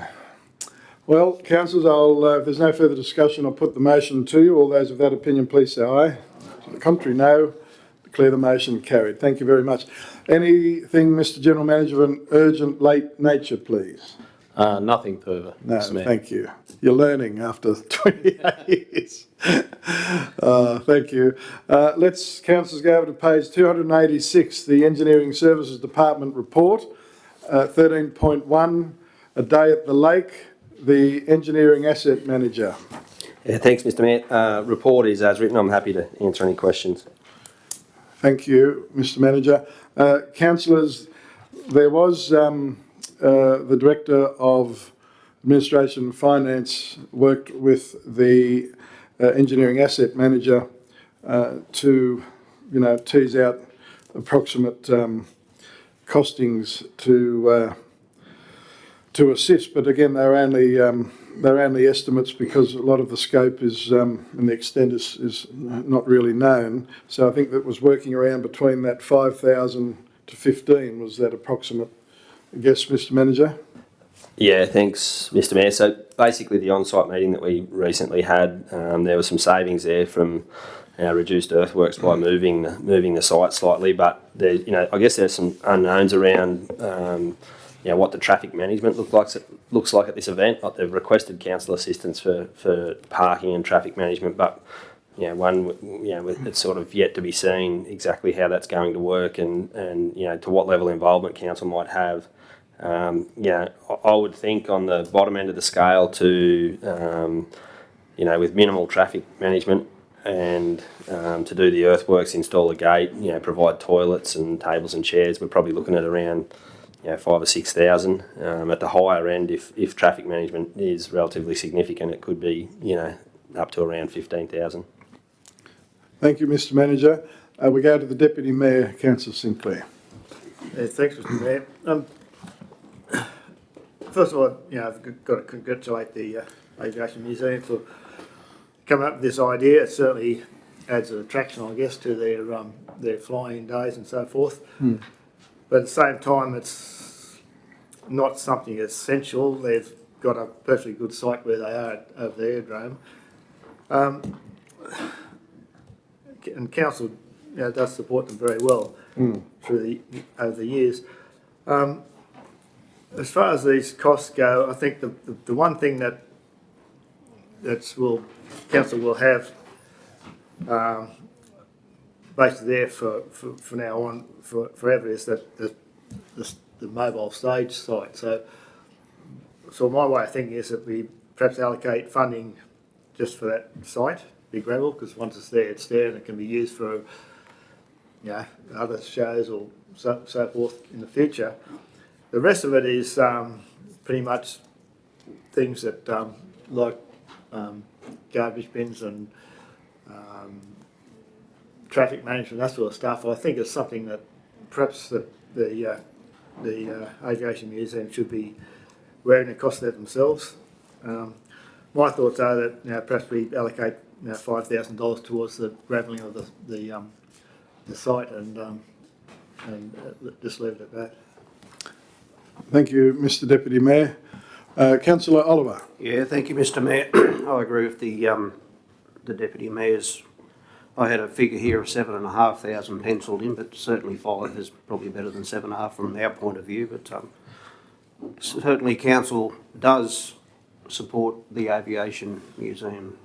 Well, councillors, if there's no further discussion, I'll put the motion to you. All those of that opinion, please say aye. To the contrary, no. Declare the motion carried. Thank you very much. Anything, Mr General Manager, of an urgent late nature, please? Nothing further. No, Mr. Mayor. thank you. You're learning after 28 years. Thank you. Let's, councillors, go over to page 286, the Engineering Services Department report, 13.1, a day at the lake, the Engineering Asset Manager. Yeah, thanks, Mr. Mayor. Report is as written. I'm happy to answer any questions. Thank you, Mr Manager. Councillors, there was the Director of Administration and Finance worked with the Engineering Asset Manager to, tease out approximate costings to assist. But again, they're only estimates because a lot of the scope is and the extent is not really known. So I think that was working around between that 5,000 to 15 was that approximate guess, Mr Manager? Yeah, thanks, Mr. Mayor. So basically, the on-site meeting that we recently had, there was some savings there from our reduced earthworks by moving the site slightly. But there, I guess there's some unknowns around, what the traffic management looks like at this event. Like they've requested council assistance for parking and traffic management, but it's sort of yet to be seen exactly how that's going to work and to what level of involvement council might have. I would think on the bottom end of the scale to, with minimal traffic management and to do the earthworks, install a gate, provide toilets and tables and chairs, we're probably looking at around 5,000 or 6,000. At the higher end, if traffic management is relatively significant, it could be up to around 15,000. Thank you, Mr Manager. We go to the Deputy Mayor, Councillor Sinclair. Yeah, thanks, Mr. Mayor. First of all, I've got to congratulate the Aviation Museum for coming up with this idea. It certainly adds an attraction, I guess, to their flying days and so forth. But at the same time, it's not something essential. They've got a perfectly good site where they are over the aerodrome. And council does support them very well over the years. As far as these costs go, I think the one thing that council will have basically there for now on forever is that the mobile stage site. So my way of thinking is that we perhaps allocate funding just for that site, Big Gravel, because once it's there and it can be used for other shows or so forth in the future. The rest of it is pretty much things that like garbage bins and traffic management, that sort of stuff. I think it's something that perhaps the Aviation Museum should be wearing the cost of that themselves. My thoughts are that perhaps we allocate $5,000 towards the gravelling of the site and just leave it at that. Thank you, Mr Deputy Mayor. Councillor Oliver. Yeah, thank you, Mr. Mayor. I agree with the Deputy Mayor's. I had a figure here of 7,500 penciled in, but certainly 5 is probably better than 7.5 from our point of view. But certainly council does support the Aviation Museum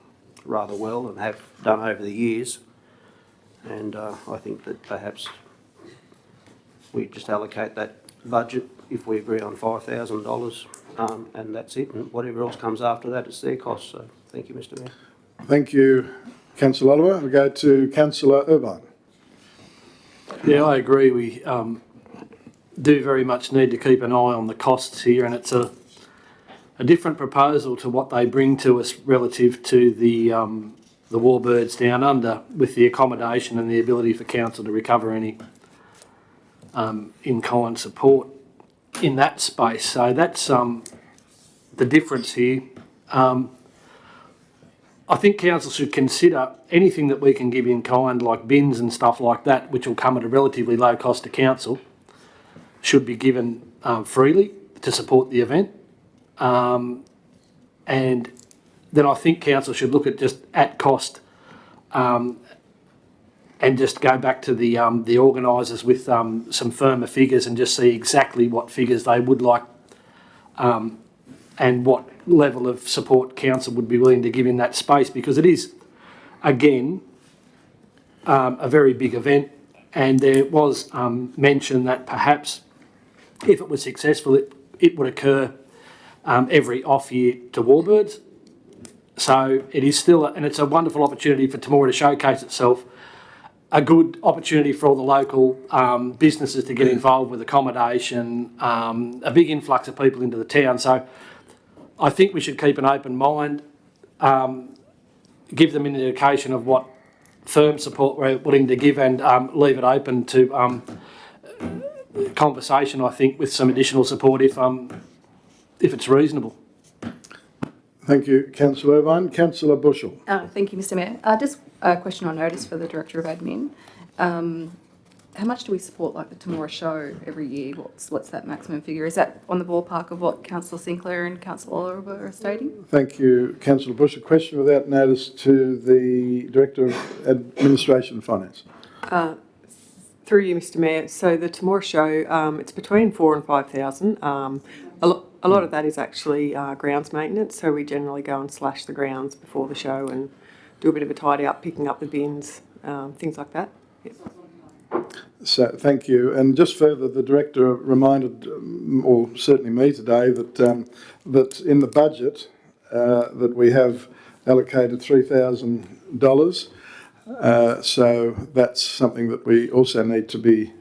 rather well and have done over the years. And I think that perhaps we just allocate that budget if we agree on $5,000 and that's it. And whatever else comes after that is their cost. So thank you. Thank you, Mr Mayor. Thank you, Councillor Oliver. We go to Councillor Irvine. Yeah, I agree. We do very much need to keep an eye on the costs here, and it's a different proposal to what they bring to us relative to the warbirds down under, with the accommodation and the ability for council to recover any in-kind support in that space. So that's the difference here. I think council should consider anything that we can give in kind, like bins and stuff like that, which will come at a relatively low cost to council, should be given freely to support the event. And then I think council should look at just at cost and just go back to the organisers with some firmer figures and just see exactly what figures they would like and what level of support council would be willing to give in that space, because it is, again, a very big event, and there was mention that perhaps if it was successful it would occur every off year to warbirds. So it is still, and it's a wonderful opportunity for Temora to showcase itself, a good opportunity for all the local businesses to get involved with accommodation, a big influx of people into the town. So I think we should keep an open mind, give them an indication of what firm support we're willing to give, and leave it open to conversation, I think, with some additional support if it's reasonable. Thank you, Councillor Irvine. Councillor Bushell. Thank you, Mr Mayor. Just a question on notice for the Director of Admin. How much do we support like the Temora show every year? What's that maximum figure? Is that on the ballpark of what Councillor Sinclair and Councillor Oliver are stating? Thank you, Councillor Bush. A question without notice to the Director of Administration and Finance. Through you, Mr Mayor. So the Temora show, it's between 4,000 and 5,000. A lot of that is actually grounds maintenance. So we generally go and slash the grounds before the show and do a bit of a tidy up, picking up the bins, things like that. Yep. So, thank you. And just further, the Director reminded, or certainly me today, that that in the budget that we have allocated $3,000. So that's something that we also need to be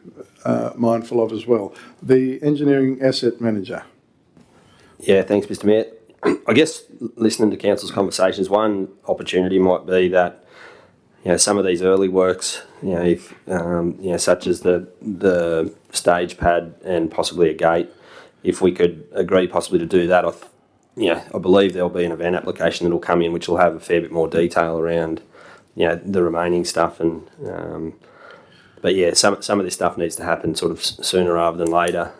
mindful of as well. The Engineering Asset Manager. Yeah, thanks, Mr Mayor. I guess listening to council's conversations, one opportunity might be that, you know, some of these early works, you know, if you know, such as the stage pad and possibly a gate, if we could agree possibly to do that, I believe there'll be an event application that'll come in which will have a fair bit more detail around, you know, the remaining stuff. And but yeah, some of this stuff needs to happen sort of sooner rather than later.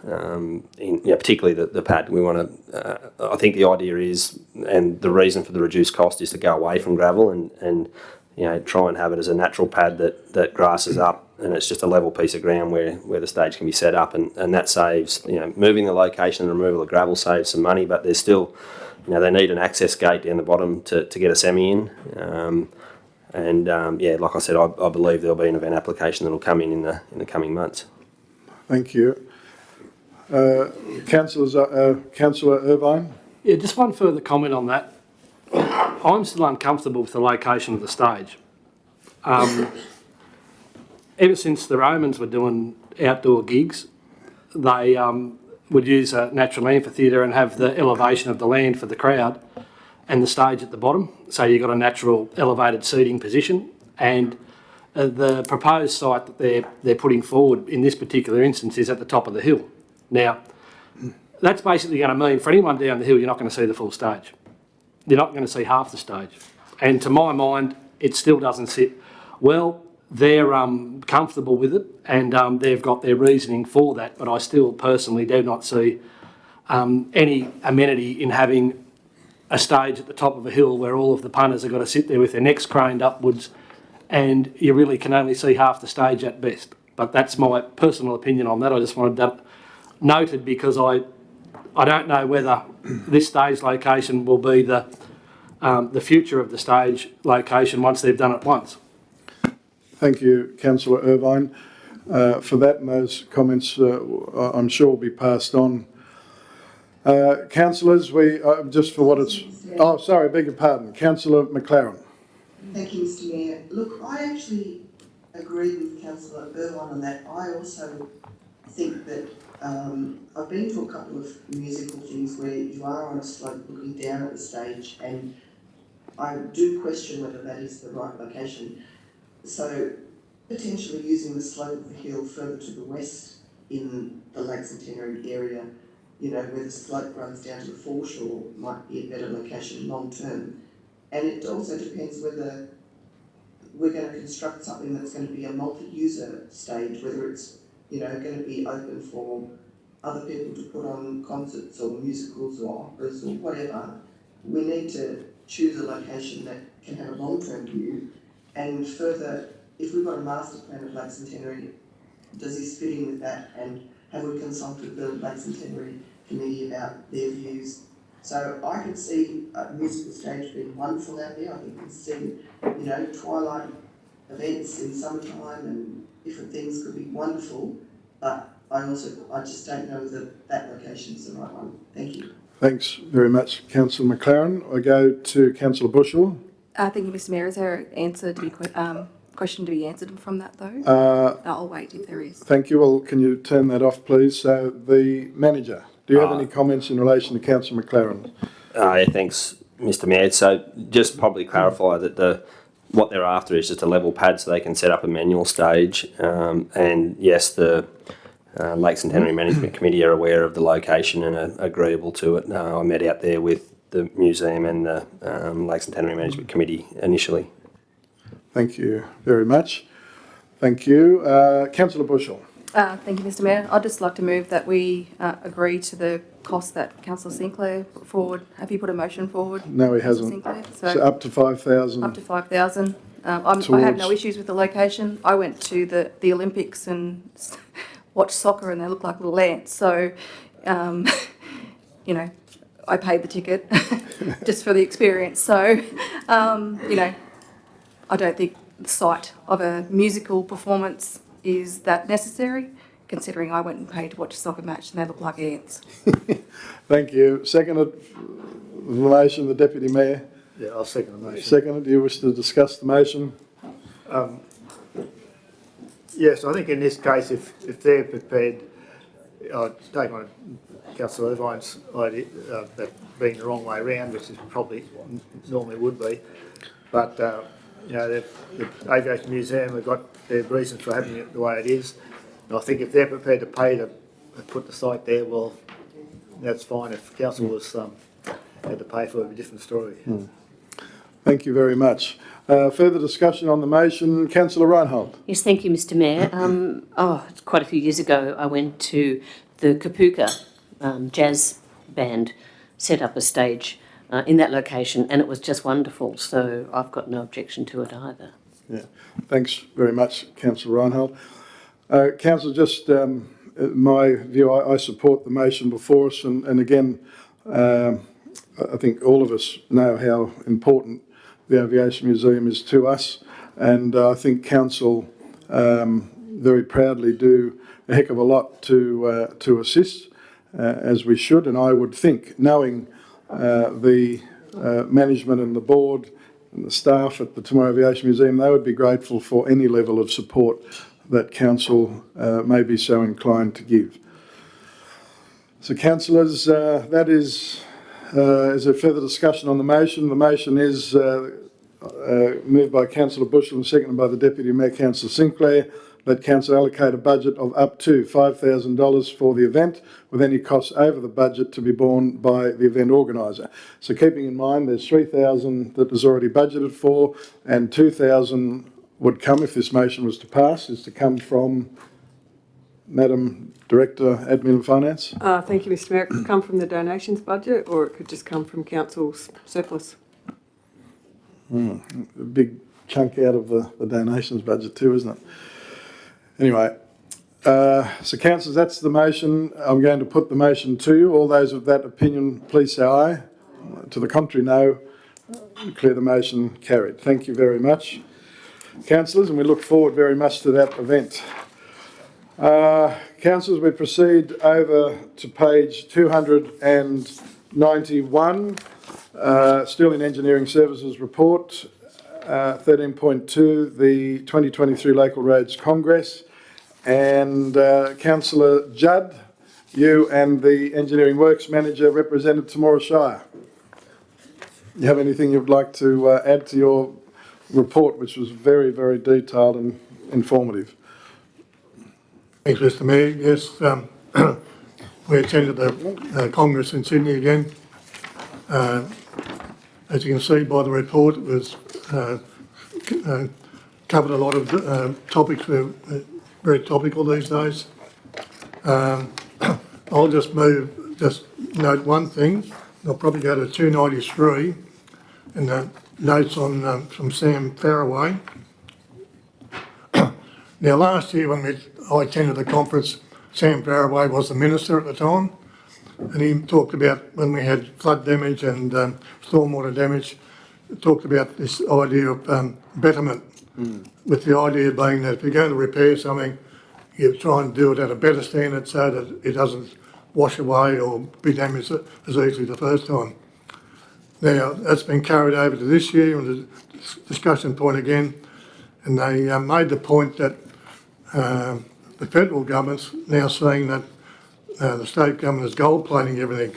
Particularly the pad. We want to. I think the idea is, and the reason for the reduced cost is to go away from gravel and you know, try and have it as a natural pad that grasses up, and it's just a level piece of ground where the stage can be set up, and that saves, you know, moving the location and removal of gravel saves some money, but there's still, you know, they need an access gate down the bottom to get a semi in. Yeah, like I said, I believe there'll be an event application that'll come in the coming months. Thank you. Councillor Irvine. Yeah, just one further comment on that. I'm still uncomfortable with the location of the stage. Ever since the Romans were doing outdoor gigs, they would use a natural amphitheatre and have the elevation of the land for the crowd and the stage at the bottom. So you've got a natural elevated seating position, and the proposed site that they're putting forward in this particular instance is at the top of the hill. Now, that's basically going to mean for anyone down the hill, you're not going to see the full stage. You're not going to see half the stage. And to my mind, it still doesn't sit well. They're comfortable with it, and they've got their reasoning for that, but I still personally do not see any amenity in having a stage at the top of a hill where all of the punters have got to sit there with their necks craned upwards, and you really can only see half the stage at best. But that's my personal opinion on that. I just wanted that noted, because I don't know whether this stage location will be the future of the stage location once they've done it once. Thank you, Councillor Irvine, for that, and those comments I'm sure will be passed on Councillors, just for what it's... Oh, sorry, beg your pardon. Councillor McLaren. Thank you, Mr Mayor. Look, I actually agree with Councillor Irwine on that. I also think that I've been to a couple of musical things where you are on a slope looking down at the stage, and I do question whether that is the right location. So potentially using the slope of the hill further to the west in the Lake Centenary area, you know, where the slope runs down to the foreshore, might be a better location long term. And it also depends whether we're going to construct something that's going to be a multi-user stage, whether it's, you know, going to be open for other people to put on concerts or musicals or operas or whatever. We need to choose a location that can have a long-term view. And further, if we've got a master plan of Lake Centenary, does this fit in with that? And have we consulted the Lake Centenary committee about their views? So I could see a musical stage being wonderful out there. I think we've seen, you know, twilight events in summertime and different things could be wonderful, but I just don't know that that location is the right one. Thank you. Thanks very much, Councillor McLaren. I go to Councillor Bushell. Thank you, Mr Mayor. Is there an answer to be question to be answered from that though? I'll wait if there is. Thank you. Well, can you turn that off, please? So the manager, do you have any comments in relation to Councillor McLaren? Yeah, thanks, Mr Mayor. So just probably clarify that what they're after is just a level pad so they can set up a manual stage. And yes, the Lake Centenary Management Committee are aware of the location and are agreeable to it. I met out there with the museum and the Lake Centenary Management Committee initially. Thank you very much. Thank you. Councillor Bushell. Thank you, Mr Mayor. I'd just like to move that we agree to the cost that Councillor Sinclair put forward. Have you put a motion forward? No, he Councillor hasn't. Sinclair? So up to 5,000. Up to 5,000. I have no issues with the location. I went to the Olympics and watched soccer and they look like little ants. So, you know, I paid the ticket just for the experience. So, you know, I don't think the sight of a musical performance is that necessary, considering I went and paid to watch a soccer match and they look like ants. Thank you. Seconded the motion, the Deputy Mayor. Yeah, I'll second the motion. Seconded. Do you wish to discuss the motion? Yes, I think in this case, if they're prepared, I'd take on Councillor Irvine's idea that being the wrong way around, which is probably normally would be, but you know, the Aviation Museum have got their reasons for having it the way it is, and I think if they're prepared to pay to put the site there, well, that's fine. If council was had to pay for it, a different story. Thank you very much. Further discussion on the motion. Councillor Reinhold. Yes, thank you, Mr Mayor. Quite a few years ago, I went to the Kapuka jazz band set up a stage in that location, and it was just wonderful. So I've got no objection to it either. Yeah, thanks very much, Councillor Reinhold. Councillor, just my view, I support the motion before us, and again, I think all of us know how important the Aviation Museum is to us, and I think Council very proudly do a heck of a lot to assist, as we should, and I would think, knowing the management and the board and the staff at the Temora Aviation Museum, they would be grateful for any level of support that Council may be so inclined to give. So, councillors, that is there further discussion on the motion? The motion is moved by Councillor Bushell and seconded by the Deputy Mayor, Councillor Sinclair, that Council allocate a budget of up to $5,000 for the event, with any costs over the budget to be borne by the event organiser. So keeping in mind there's $3,000 that is already budgeted for, and $2,000 would come, if this motion was to pass, is to come from Madam Director, Admin and Finance. Thank you, Mr Mayor. It could come from the donations budget or it could just come from council's surplus. A big chunk out of the donations budget too, isn't it? Anyway, so councillors, that's the motion. I'm going to put the motion to you. All those of that opinion, please say aye. To the contrary, no. Declare the motion carried. Thank you very much, councillors, and we look forward very much to that event. Councillors, we proceed over to page 291, still in Engineering Services Report, 13.2, the 2023 Local Roads Congress. And Councillor Judd, you and the Engineering Works Manager represented Temora Shire. You have anything you'd like to add to your report, which was very, very detailed and informative? Thanks, Mr Mayor. Yes, we attended the Congress in Sydney again. As you can see by the report, it was covered a lot of topics that are very topical these days. I'll just note one thing. I'll probably go to 293 and the notes on from Sam Faraway. Now, last year when I attended the conference, Sam Faraway was the minister at the time, and he talked about when we had flood damage and stormwater damage, talked about this idea of betterment, with the idea being that if you're going to repair something, you try and do it at a better standard so that it doesn't wash away or be damaged as easily the first time. Now, that's been carried over to this year and the discussion point again, and they made the point that the federal government's now saying that the state government is gold plating everything.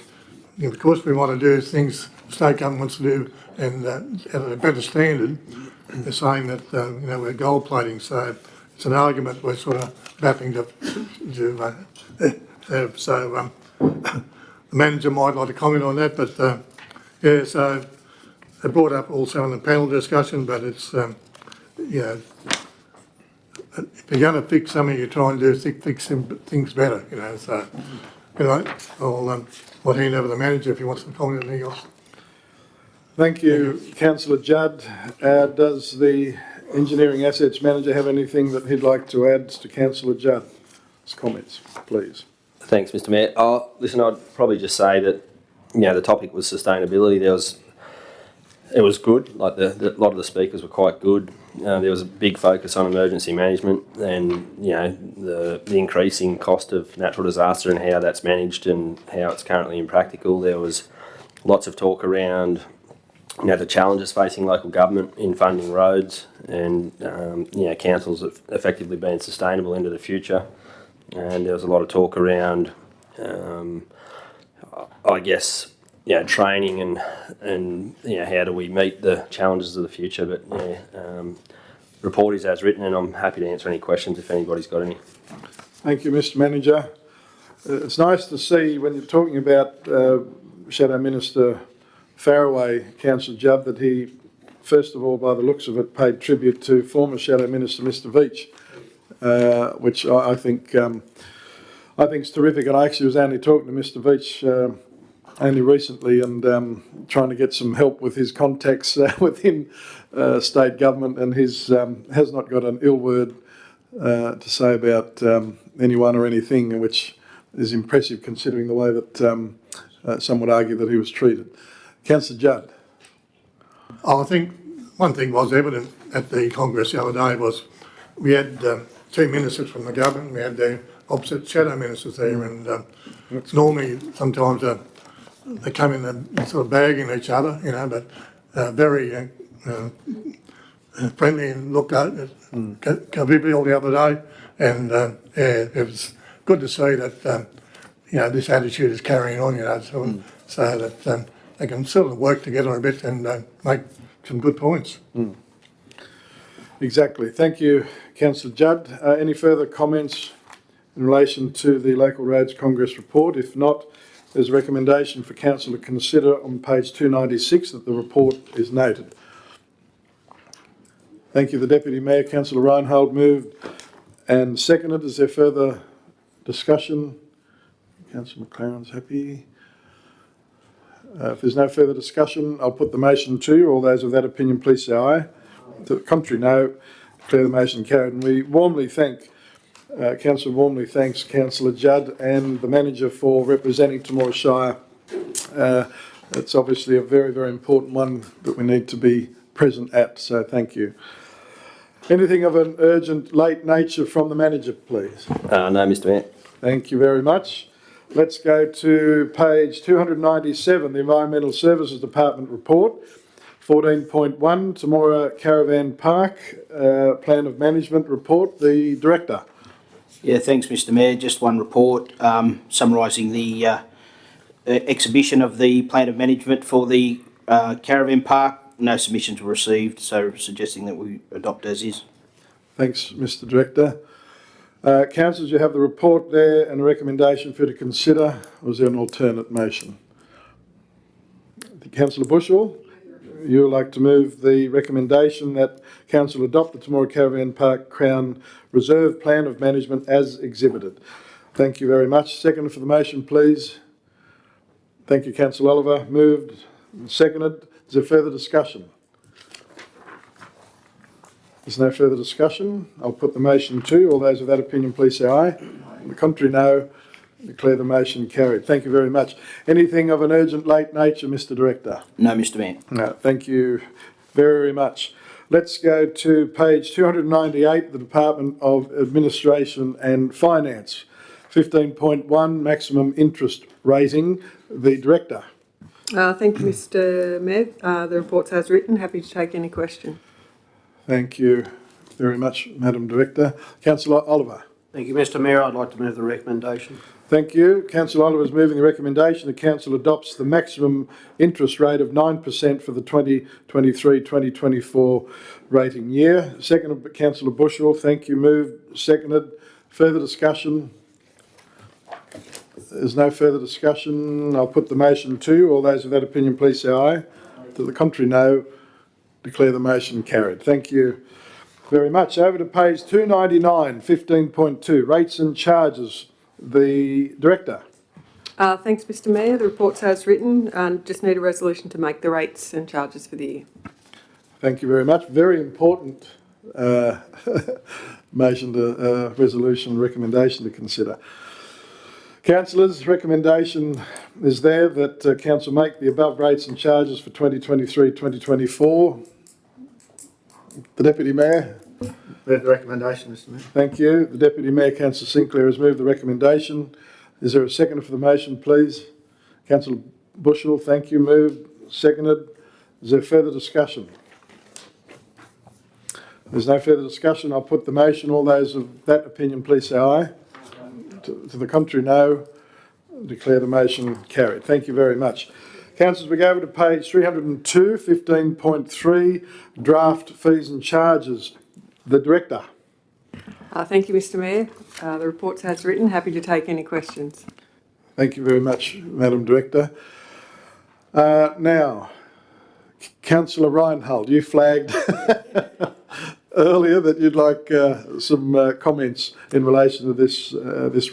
And of course, we want to do things the state government wants to do and at a better standard. They're saying that we're gold plating, so it's an argument we're sort of battling to have. So the manager might like to comment on that, but yeah. So they brought up also in the panel discussion, but it's if you're going to fix something, you try and do fix things better, So anyway, I'll hand over the manager if he wants to comment on anything else. Thank you, Councillor Judd. Does the Engineering Assets Manager have anything that he'd like to add to Councillor Judd's comments, please? Thanks, Mr Mayor. Listen, I'd probably just say that, the topic was sustainability. It was good, like a lot of the speakers were quite good. There was a big focus on emergency management and, the increasing cost of natural disaster and how that's managed and how it's currently impractical. There was lots of talk around, the challenges facing local government in funding roads and, councils have effectively been sustainable into the future. And there was a lot of talk around, training and how do we meet the challenges of the future. But report is as written, and I'm happy to answer any questions if anybody's got any. Thank you, Mr Manager. It's nice to see when you're talking about Shadow Minister Faraway, Councillor Judd, that he, first of all, by the looks of it, paid tribute to former Shadow Minister Mr Veach, which I think is terrific. And I actually was only talking to Mr Veach only recently and trying to get some help with his contacts within state government, and his has not got an ill word to say about anyone or anything, which is impressive considering the way that some would argue that he was treated. Councillor Judd. I think one thing was evident at the Congress the other day was we had two ministers from the government. We had the opposite shadow ministers there, and normally sometimes they come in and sort of bagging each other, but very friendly and looked at convivial the other day, and it was good to see that this attitude is carrying on, so that they can sort of work together a bit and make some good points. Exactly. Thank you, Councillor Judd. Any further comments in relation to the Local Roads Congress report? If not, there's a recommendation for Council to consider on page 296 that the report is noted. Thank you. The Deputy Mayor, Councillor Reinhold, moved and seconded. Is there further discussion? Councillor McLaren's happy. If there's no further discussion, I'll put the motion to you. All those of that opinion, please say aye. To the contrary, no. Declare the motion carried. And we warmly thank, Council warmly thanks Councillor Judd and the Manager for representing Temora Shire. It's obviously a very, very important one that we need to be present at, so thank you. Anything of an urgent, late nature from the manager, please? No, Mr Mayor. Thank you very much. Let's go to page 297, the Environmental Services Department report. 14.1, Temora Caravan Park, Plan of Management report. The Director. Yeah, thanks, Mr Mayor. Just one report summarising the exhibition of the plan of management for the caravan park. No submissions were received, so suggesting that we adopt as is. Thanks, Mr Director. Councillors, you have the report there and a recommendation for you to consider. Or is there an alternate motion? Councillor Bushell, you would like to move the recommendation that Council adopt the Temora Caravan Park Crown Reserve Plan of Management as exhibited. Thank you very much. Second for the motion, please. Thank you, Councillor Oliver. Moved and seconded. Is there further discussion? There's no further discussion. I'll put the motion to. All those of that opinion, please say aye. On the contrary, no. Declare the motion carried. Thank you very much. Anything of an urgent, late nature, Mr Director? No, Mr Mayor. No, thank you very much. Let's go to page 298, the Department of Administration and Finance. 15.1, maximum interest rating. The Director. Thank you, Mr Mayor. The report's as written. Happy to take any question. Thank you very much, Madam Director. Councillor Oliver. Thank you, Mr Mayor. I'd like to move the recommendation. Thank you. Councillor Oliver is moving the recommendation the Council adopts the maximum interest rate of 9% for the 2023-2024 rating year. Seconded by Councillor Bushell. Thank you. Moved. Seconded. Further discussion? There's no further discussion. I'll put the motion to. All those of that opinion, please say aye. To the contrary, no. Declare the motion carried. Thank you very much. Over to page 299, 15.2, rates and charges. The Director. Thanks, Mr Mayor. The report's as written. Just need a resolution to make the rates and charges for the year. Thank you very much. Very important motion to resolution recommendation to consider. Councillors, recommendation is there that Council make the above rates and charges for 2023-2024. The Deputy Mayor. Move the recommendation, Mr Mayor. Thank you. The Deputy Mayor, Councillor Sinclair, has moved the recommendation. Is there a seconder for the motion, please? Councillor Bushell, thank you. Moved. Seconded. Is there further discussion? There's no further discussion. I'll put the motion. All those of that opinion, please say aye. To the contrary, no. Declare the motion carried. Thank you very much. Councillors, we go over to page 302, 15.3, draft fees and charges. The Director. Thank you, Mr Mayor. The report's as written. Happy to take any questions. Thank you very much, Madam Director. Now, Councillor Reinhold, you flagged earlier that you'd like some comments in relation to this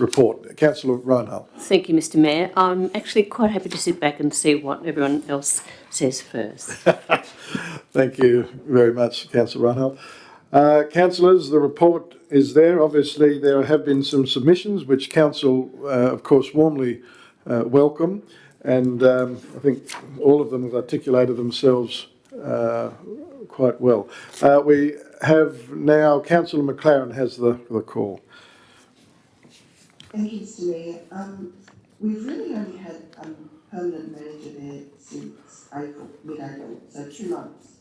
report. Councillor Reinhold. Thank you, Mr Mayor. I'm actually quite happy to sit back and see what everyone else says first. Thank you very much, Councillor Reinhold. Councillors, the report is there. Obviously, there have been some submissions which Council, of course, warmly welcome, and I think all of them have articulated themselves quite well. We have now, Councillor McLaren has the call. Thank you, Mr Mayor. We've really only had a permanent manager there since April, mid-April, so 2 months.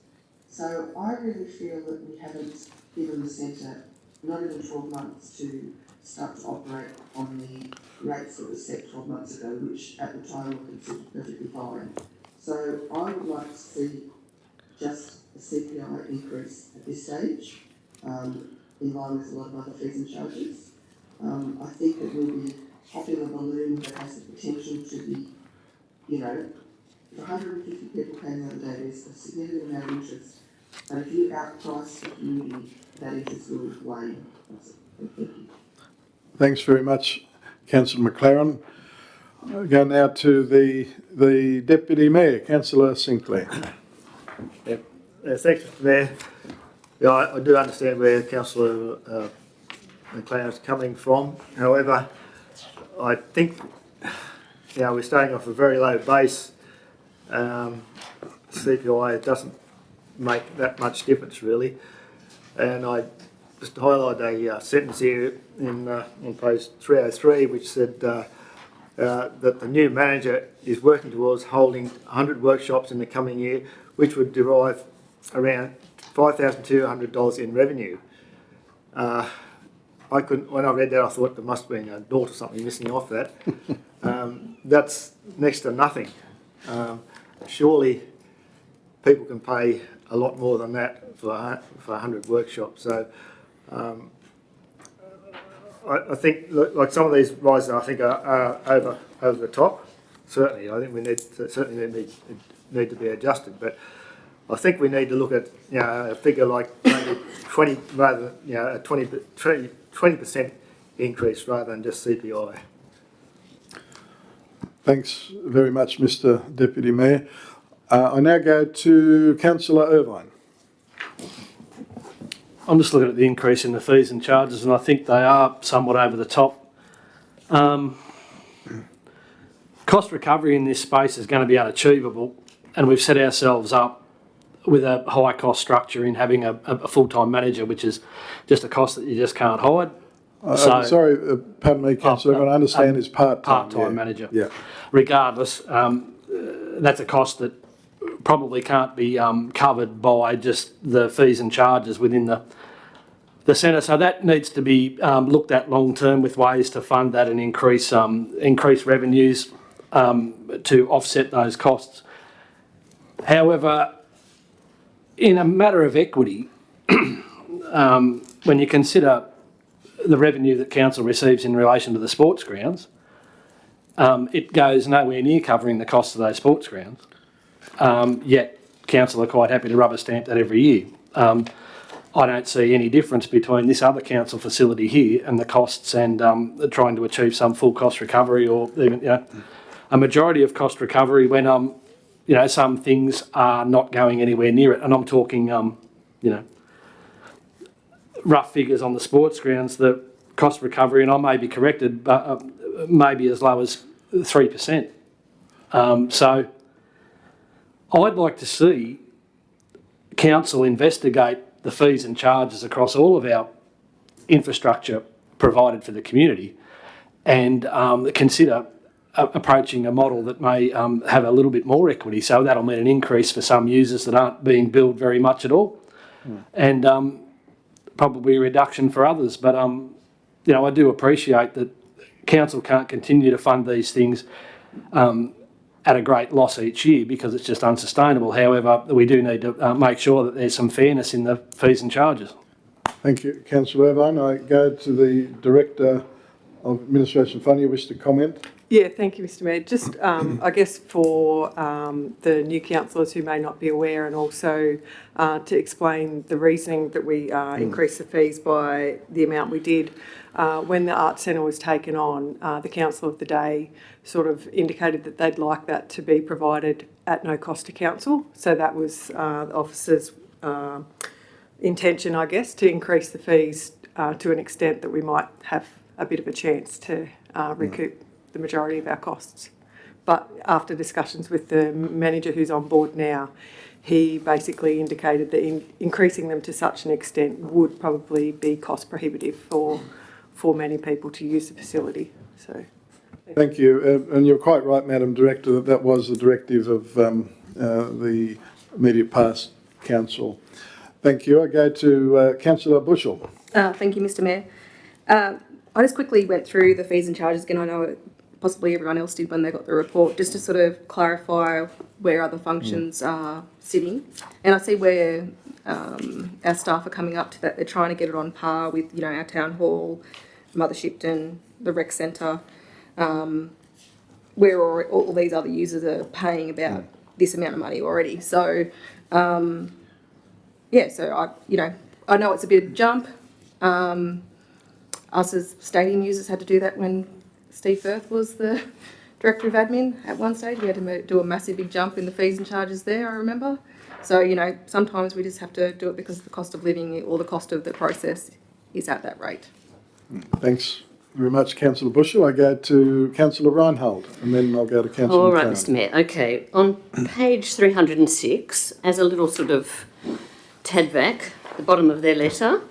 So I really feel that we haven't given the centre not even 12 months to start to operate on the rates that were set 12 months ago, which at the time were considered perfectly fine. So I would like to see just a CPI increase at this stage, in line with a lot of other fees and charges. I think it will be a popular balloon that has the potential to be, if 150 people came the other day, there's a significant amount of interest. And if you outprice the community, that interest will wane. Thank you. Thanks very much, Councillor McLaren. I'll go now to the Deputy Mayor, Councillor Sinclair. Thanks, Mr Mayor. Yeah, I do understand where Councillor McLeod is coming from. However, I think we're starting off a very low base. CPI doesn't make that much difference really. And I just highlight a sentence here on page 303, which said that the new manager is working towards holding 100 workshops in the coming year, which would derive around $5,200 in revenue. When I read that, I thought there must have been a naught or something missing off that. That's next to nothing. Surely people can pay a lot more than that for 100 workshops. So I think like some of these rises, I think are over the top. Certainly, I think we need to be adjusted. But I think we need to look at a figure like maybe 20 rather than a 20% increase rather than just CPI. Thanks very much, Mr Deputy Mayor. I now go to Councillor Irvine. I'm just looking at the increase in the fees and charges, and I think they are somewhat over the top. Cost recovery in this space is going to be unachievable, and we've set ourselves up with a high cost structure in having a full-time manager, which is just a cost that you just can't hide. Sorry, pardon me, Councillor, I understand is part-time. Part-time manager. Yeah. Regardless, that's a cost that probably can't be covered by just the fees and charges within the centre. So that needs to be looked at long-term with ways to fund that and increase revenues to offset those costs. However, in a matter of equity, when you consider the revenue that council receives in relation to the sports grounds, it goes nowhere near covering the cost of those sports grounds. Yet council are quite happy to rubber stamp that every year. I don't see any difference between this other council facility here and the costs and trying to achieve some full cost recovery or even a majority of cost recovery when some things are not going anywhere near it. And I'm talking rough figures on the sports grounds, the cost recovery, and I may be corrected, but maybe as low as 3%. So I'd like to see council investigate the fees and charges across all of our infrastructure provided for the community and consider approaching a model that may have a little bit more equity. So that'll mean an increase for some users that aren't being billed very much at all, and probably a reduction for others. But I do appreciate that council can't continue to fund these things at a great loss each year because it's just unsustainable. However, we do need to make sure that there's some fairness in the fees and charges. Thank you, Councillor Irvine. I go to the Director of Administration Fund. You wish to comment? Yeah, thank you, Mr Mayor. Just, I guess, for the new councillors who may not be aware, and also to explain the reasoning that we increased the fees by the amount we did. When the Arts Centre was taken on, the council of the day sort of indicated that they'd like that to be provided at no cost to council. So that was the officer's intention, I guess, to increase the fees to an extent that we might have a bit of a chance to recoup the majority of our costs. But after discussions with the manager who's on board now, he basically indicated that increasing them to such an extent would probably be cost prohibitive for many people to use the facility. So, thank you. And you're quite right, Madam Director, that was the directive of the immediate past council. Thank you. I go to Councillor Bushell. Thank you, Mr Mayor. I just quickly went through the fees and charges again. I know possibly everyone else did when they got the report, just to sort of clarify where other functions are sitting. And I see where our staff are coming up to that. They're trying to get it on par with, our town hall, Mother Shipton, the rec centre, where all these other users are paying about this amount of money already. So, so I know it's a bit of a jump. Us as stadium users had to do that when Steve Firth was the Director of Admin at one stage. We had to do a massive big jump in the fees and charges there, I remember. So, sometimes we just have to do it because the cost of living or the cost of the process is at that rate. Thanks very much, Councillor Bushell. I go to Councillor Reinhold, and then I'll go to Councillor All right, McLaren. Mr Mayor. Okay, on page 306, as a little sort of tadvac, the bottom of their letter,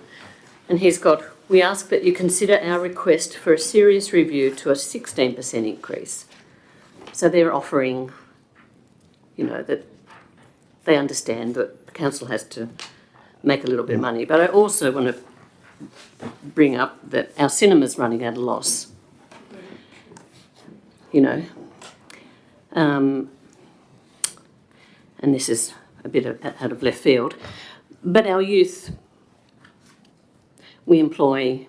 and he's got, "We ask that you consider our request for a serious review to a 16% increase." So they're offering, that they understand that the council has to make a little bit of money. But I also want to bring up that our cinema's running at a loss. And this is a bit out of left field, but our youth, we employ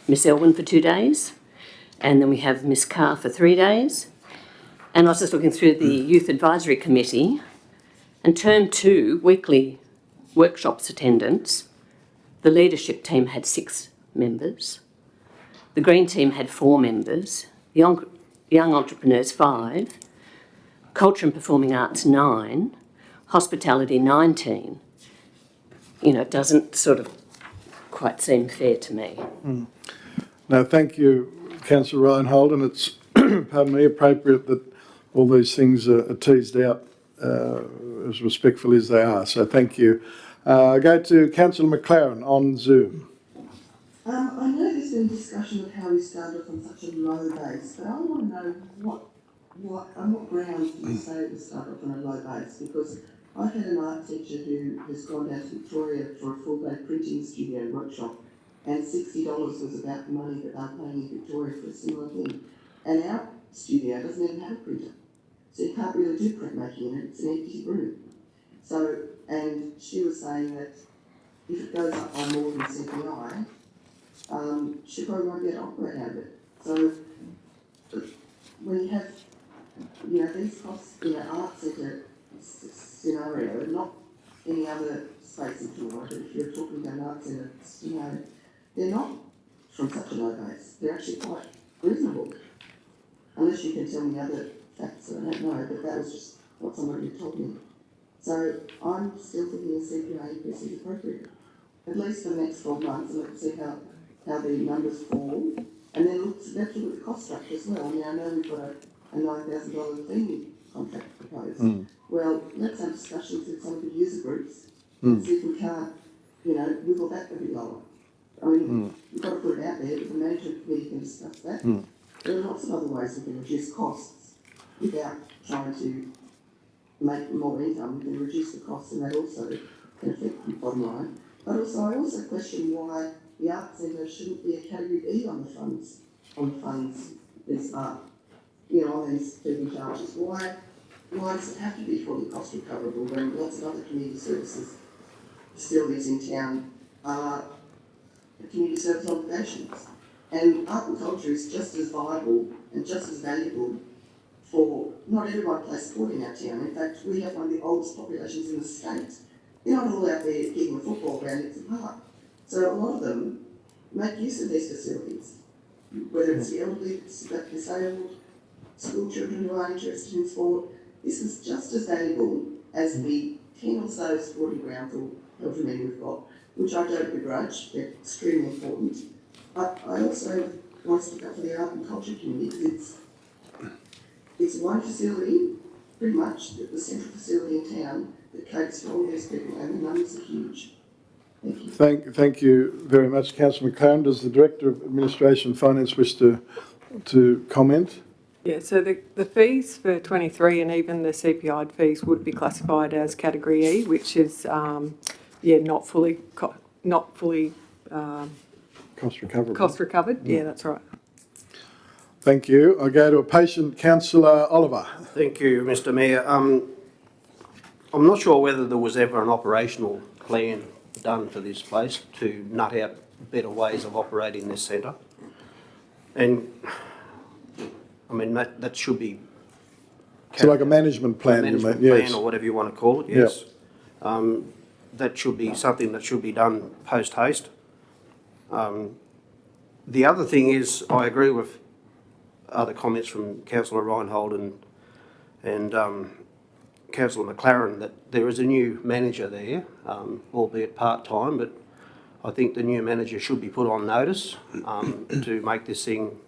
Miss Elwyn for 2 days, and then we have Miss Carr for 3 days. And I was just looking through the Youth Advisory Committee, and term 2, weekly workshops attendance, the leadership team had 6 members, the green team had 4 members, the young entrepreneurs 5, culture and performing arts 9, hospitality 19. It doesn't sort of quite seem fair to me. No, thank you, Councillor Reinhold, and it's, pardon me, appropriate that all these things are teased out as respectfully as they are, so thank you. I go to Councillor McLaren on Zoom. I know there's been discussion of how we started off on such a low base, but I want to know on what grounds do you say we started off on a low base? Because I've had an art teacher who has gone down to Victoria for a full-day printing studio workshop, and $60 was about the money that they're paying in Victoria for a similar thing. And our studio doesn't even have a printer, so you can't really do printmaking in it, it's an empty room. So, and she was saying that if it goes up by more than CPI, she probably won't be able to operate out of it. So, when you have, these costs in an art centre scenario, not any other space in Temora, but if you're talking about an art centre scenario, they're not from such a low base. They're actually quite reasonable. Unless you can tell me other facts, I don't know, but that was just what somebody had told me. So I'm still thinking a CPI increase is appropriate, at least for the next 12 months, and let's see how the numbers fall. And then let's look at the cost structure as well. I mean, I know we've got a $9,000 cleaning contract proposed. Well, let's have discussions with some of the user groups and see if we can't, wiggle that a bit lower. I mean, we've got to put it out there, but the management committee can discuss that. There are lots of other ways we can reduce costs without trying to make more income. We can reduce the costs, and that also can affect the bottom line. But also, I also question why the art centre shouldn't be a category E on the funds this on these feeding charges. Why does it have to be fully cost recoverable when lots of other community services facilities in town are community service obligations? And art and culture is just as viable and just as valuable for not everyone plays sport in our town. In fact, we have one of the oldest populations in the state. They're not all out there kicking a football around Nixon Park. So a lot of them make use of these facilities, whether it's the elderly, disabled, school children who are interested in sport. This is just as valuable as the 10 or so sporting grounds or however many we've got, which I don't begrudge. They're extremely important. But I also want to stick up for the art and culture community because it's one facility, pretty much the central facility in town, that caters for all these people, and the numbers are huge. Thank you. Thank you very much, Councillor McLaren. Does the Director of Administration and Finance wish to comment? Yeah, so the fees for 23 and even the CPI fees would be classified as Category E, which is not fully Cost recoverable. cost recovered. Yeah, that's right. Thank you. I go to a patient, Councillor Oliver. Thank you, Mr Mayor. I'm not sure whether there was ever an operational plan done for this place to nut out better ways of operating this centre. And, I mean, that should be... So like a management plan, you mean? Yes. Plan or whatever you want to call it, yes. Yep. That should be something that should be done post-haste. The other thing is, I agree with other comments from Councillor Reinhold and Councillor McLaren that there is a new manager there, albeit part-time, but I think the new manager should be put on notice to make this thing,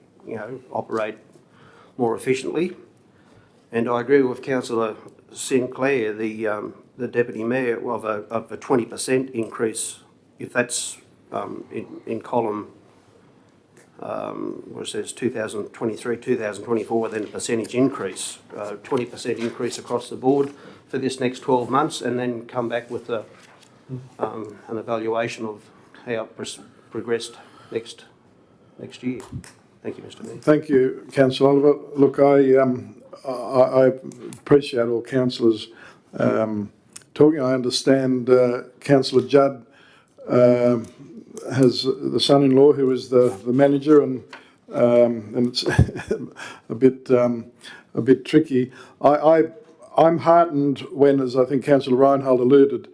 operate more efficiently. And I agree with Councillor Sinclair, the the deputy mayor of a 20% increase, if that's in column, where it says 2023, 2024, then a percentage increase, 20% increase across the board for this next 12 months, and then come back with an evaluation of how it progressed next year. Thank you, Mr. Mayor. Thank you, Councillor Oliver. Look, I appreciate all councillors talking. I understand Councillor Judd has the son-in-law who is the manager, and it's a bit tricky. I'm heartened when, as I think Councillor Reinhold alluded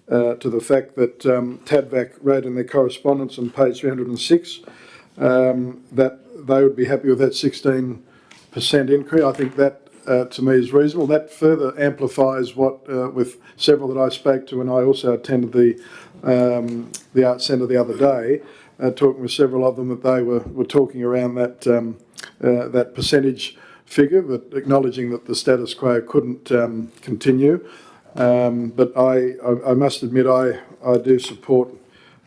to the fact that TADVAC wrote in their correspondence on page 306 that they would be happy with that 16% increase. I think that to me is reasonable. That further amplifies what with several that I spoke to, and I also attended the Arts Centre the other day, talking with several of them, that they were talking around that that percentage figure, but acknowledging that the status quo couldn't continue. But I must admit I do support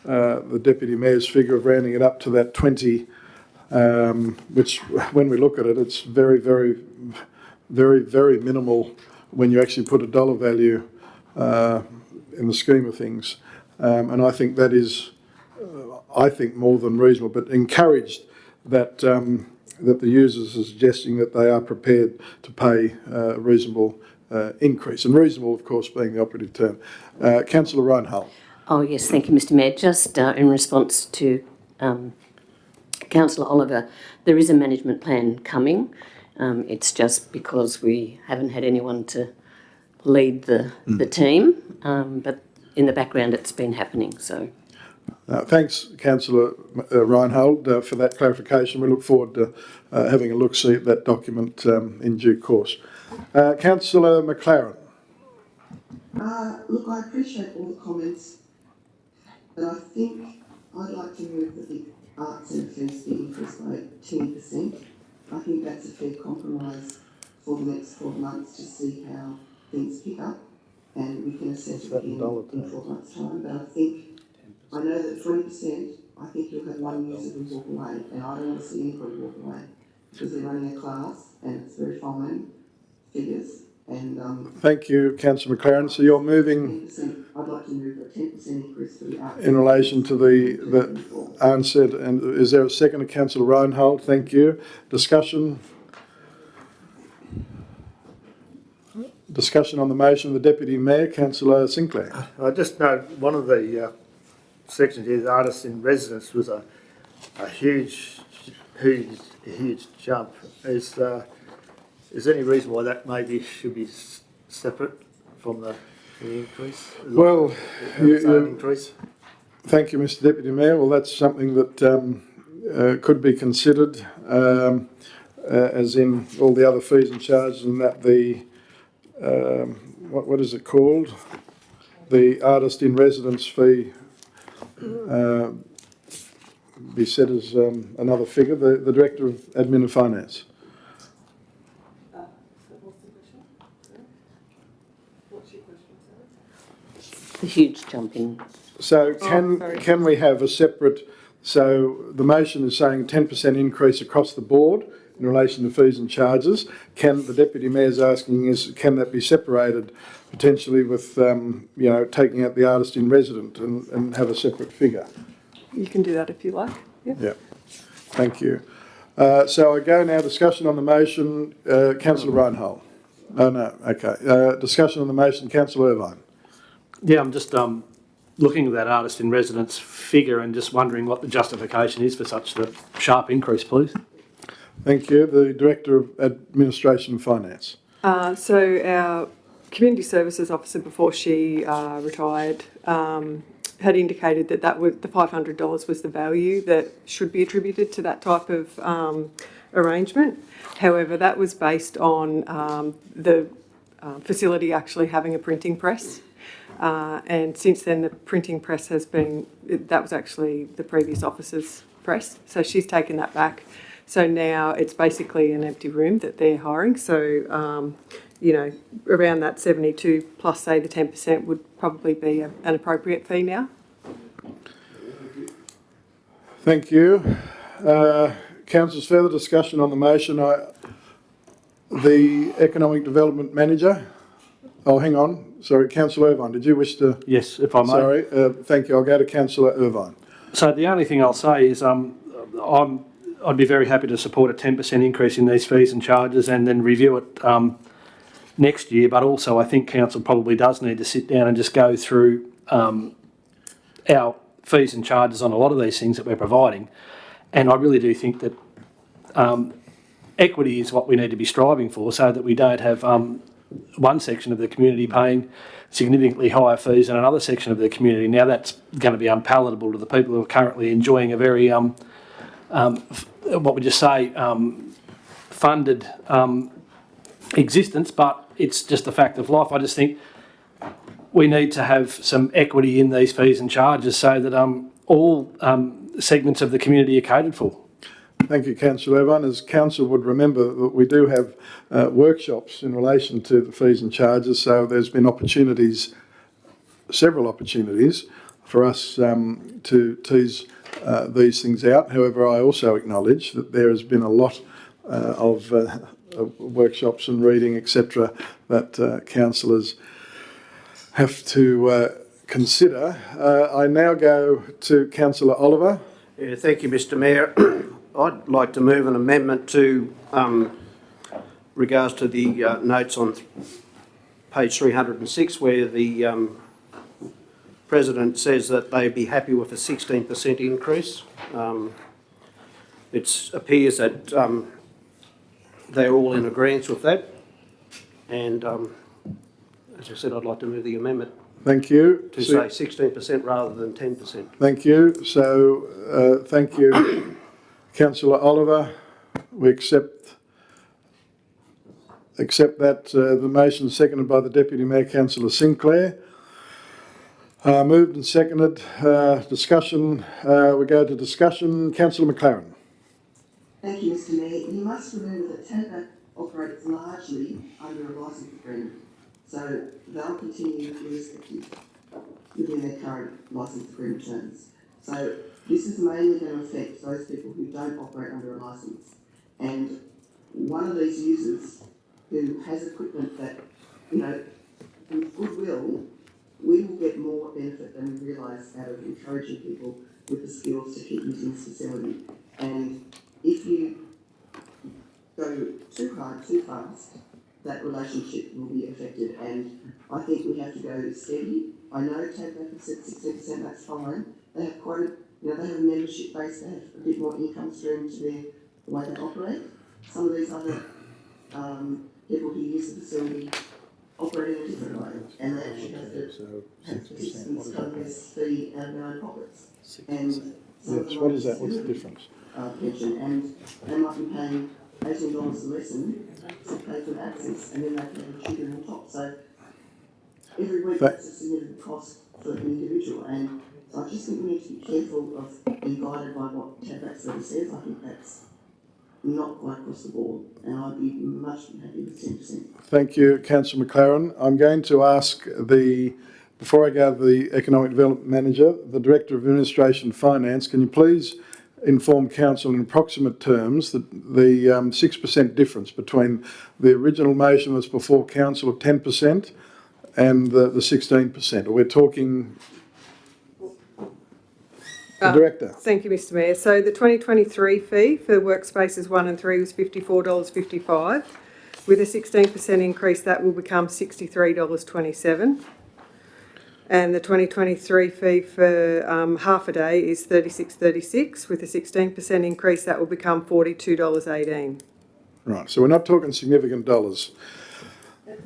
the Deputy Mayor's figure of rounding it up to that 20, which, when we look at it, it's very, very, very, very minimal when you actually put a dollar value in the scheme of things. And I think that is, I think, more than reasonable, but encouraged that that the users are suggesting that they are prepared to pay a reasonable increase, and reasonable, of course, being the operative term. Councillor Reinhold. Oh, yes, thank you, Mr. Mayor. Just in response to Councillor Oliver, there is a management plan coming. It's just because we haven't had anyone to lead the team, but in the background it's been happening. So, thanks, Councillor Reinhold, for that clarification. We look forward to having a look-see at that document in due course. Councillor McLaren. Look, I appreciate all the comments, but I think I'd like to move that the arts and fees be increased by 10%. I think that's a fair compromise for the next 12 months to see how things pick up, and we can assess it again in 12 months' time. But I know that 20%, I think you'll have one user who walk away, and I don't want to see anybody walk away, because they're running a class and it's very fine figures. And thank you, Councillor McLaren. So you're moving. 10%, I'd like to move a 10% increase for the arts In relation to the answered, and is there a second to Councillor Reinhold? Thank you. Discussion. Discussion on the motion of the Deputy Mayor, Councillor Sinclair. I just note one of the sections here, the artists in residence, was a huge jump. Is there any reason why that maybe should be separate from the increase? Well, Increase. thank you, Mr. Deputy Mayor. Well, that's something that could be considered, as in all the other fees and charges, and that the what is it called? The artist in residence fee be set as another figure. The Director of Admin and Finance. the huge jumping. So can we have a separate, so the motion is saying 10% increase across the board in relation to fees and charges. Can the Deputy Mayor's asking is, can that be separated potentially with, taking out the artist in resident and have a separate figure? You can do that if you like. Yeah. Thank you. So I go now, discussion on the motion, Councillor Reinhold. Oh no, okay. Discussion on the motion, Councillor Irvine. Yeah, I'm just looking at that artist in residence figure and just wondering what the justification is for such a sharp increase, please. Thank you. The Director of Administration and Finance. So our Community Services Officer, before she retired, had indicated that was the $500 was the value that should be attributed to that type of arrangement. However, that was based on the facility actually having a printing press. And since then, the printing press has been, that was actually the previous officer's press. So she's taken that back. So now it's basically an empty room that they're hiring. So you know, around that 72 plus, say, the 10% would probably be an appropriate fee now. Thank you. Councillors, further discussion on the motion. The Economic Development Manager. Oh, hang on. Sorry, Councillor Irvine, did you wish to? Yes, if I may. Sorry, thank you. I'll go to Councillor Irvine. So the only thing I'll say is I'd be very happy to support a 10% increase in these fees and charges and then review it next year. But also I think council probably does need to sit down and just go through our fees and charges on a lot of these things that we're providing. And I really do think that equity is what we need to be striving for, so that we don't have one section of the community paying significantly higher fees than another section of the community. Now that's going to be unpalatable to the people who are currently enjoying a very, what would you say, funded existence, but it's just a fact of life. I just think we need to have some equity in these fees and charges so that all segments of the community are catered for. Thank you, Councillor Irvine. As Council would remember, that we do have workshops in relation to the fees and charges, so there's been opportunities, several opportunities, for us to tease these things out. However, I also acknowledge that there has been a lot of workshops and reading, etc., that councillors have to consider. I now go to Councillor Oliver. Yeah, thank you, Mr Mayor. I'd like to move an amendment to regards to the notes on page 306, where the President says that they'd be happy with a 16% increase. It appears that they're all in agreement with that, and as I said, I'd like to move the amendment Thank you. to say 16% rather than 10%. Thank you. So, thank you, Councillor Oliver. We accept that. The motion is seconded by the Deputy Mayor, Councillor Sinclair. Moved and seconded. Discussion. We go to discussion. Councillor McLaren. Thank you, Mr Mayor. You must remember that TAPA operates largely under a licence agreement, so they'll continue irrespective within their current licence agreement terms. So this is mainly going to affect those people who don't operate under a licence. And one of these users who has equipment that, you know, with goodwill, we will get more benefit than we realise out of encouraging people with the skills to keep using this facility. And if you go too hard, too fast, that relationship will be affected. And I think we have to go steady. I know TAPA has said 16%, that's fine. They have quite a, you know, they have a membership base, they have a bit more income stream to the way they operate. Some of these other people who use the facility operate in a different way, and they actually have to have participants cover this fee out of their own pockets. And Yes, what is that? What's the difference? Pension, and they might be paying $18 a lesson to pay for access, and then they can have a tutor on top. So every week that's a significant cost for an individual, and so I just think we need to be careful of being guided by what TAPAC says. I think that's not quite across the board, and I'd be much happy with 10%. Thank you, Councillor McLaren. I'm going to ask before I go to the Economic Development Manager, the Director of Administration and Finance, can you please inform Council in approximate terms that the 6% difference between the original motion was before Council of 10% and the 16%? We're talking... The Director. Thank you, Mr Mayor. So the 2023 fee for workspaces 1 and 3 was $54.55. With a 16% increase, that will become $63.27. And the 2023 fee for half a day is $36.36. With a 16% increase, that will become $42.18. Right, so we're not talking significant dollars.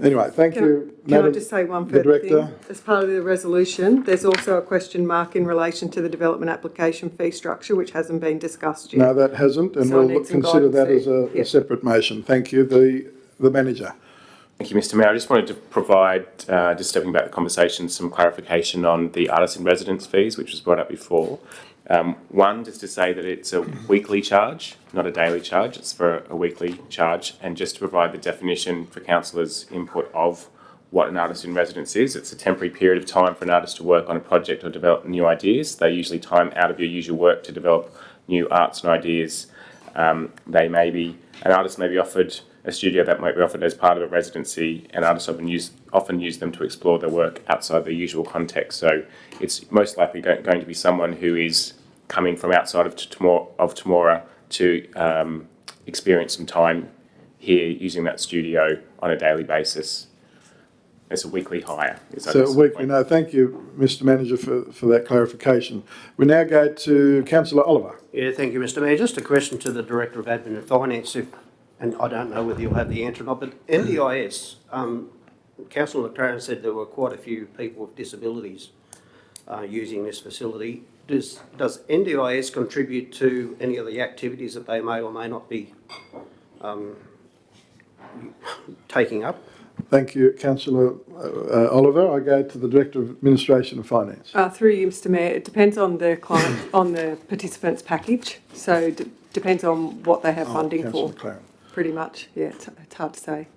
Anyway, thank you, Can I just say one further Director. thing? As part of the resolution, there's also a question mark in relation to the development application fee structure, which hasn't been discussed yet. No, that hasn't, and So I we'll need some consider that guidance as there. a separate motion. Thank you. The Manager. Thank you, Mr Mayor. I just wanted to provide, just stepping back the conversation, some clarification on the artist in residence fees, which was brought up before. One, just to say that it's a weekly charge, not a daily charge. It's for a weekly charge, and just to provide the definition for councillors' input of what an artist in residence is. It's a temporary period of time for an artist to work on a project or develop new ideas. They usually time out of your usual work to develop new arts and ideas. An artist may be offered a studio that might be offered as part of a residency, and artists often use them to explore their work outside their usual context. So it's most likely going to be someone who is coming from outside of Temora to experience some time here using that studio on a daily basis. It's a weekly hire. So weekly, no, thank you, Mr Manager, for that clarification. We now go to Councillor Oliver. Yeah, thank you, Mr Mayor. Just a question to the Director of Admin and Finance, and I don't know whether you'll have the answer or not, but NDIS, Councillor McLaren said there were quite a few people with disabilities using this facility. Does NDIS contribute to any of the activities that they may or may not be taking up? Thank you, Councillor Oliver. I go to the Director of Administration and Finance. Through you, Mr Mayor, it depends on the client, on the participants' package. So depends on what they have funding for. McLaren. Pretty much, yeah, it's hard to say.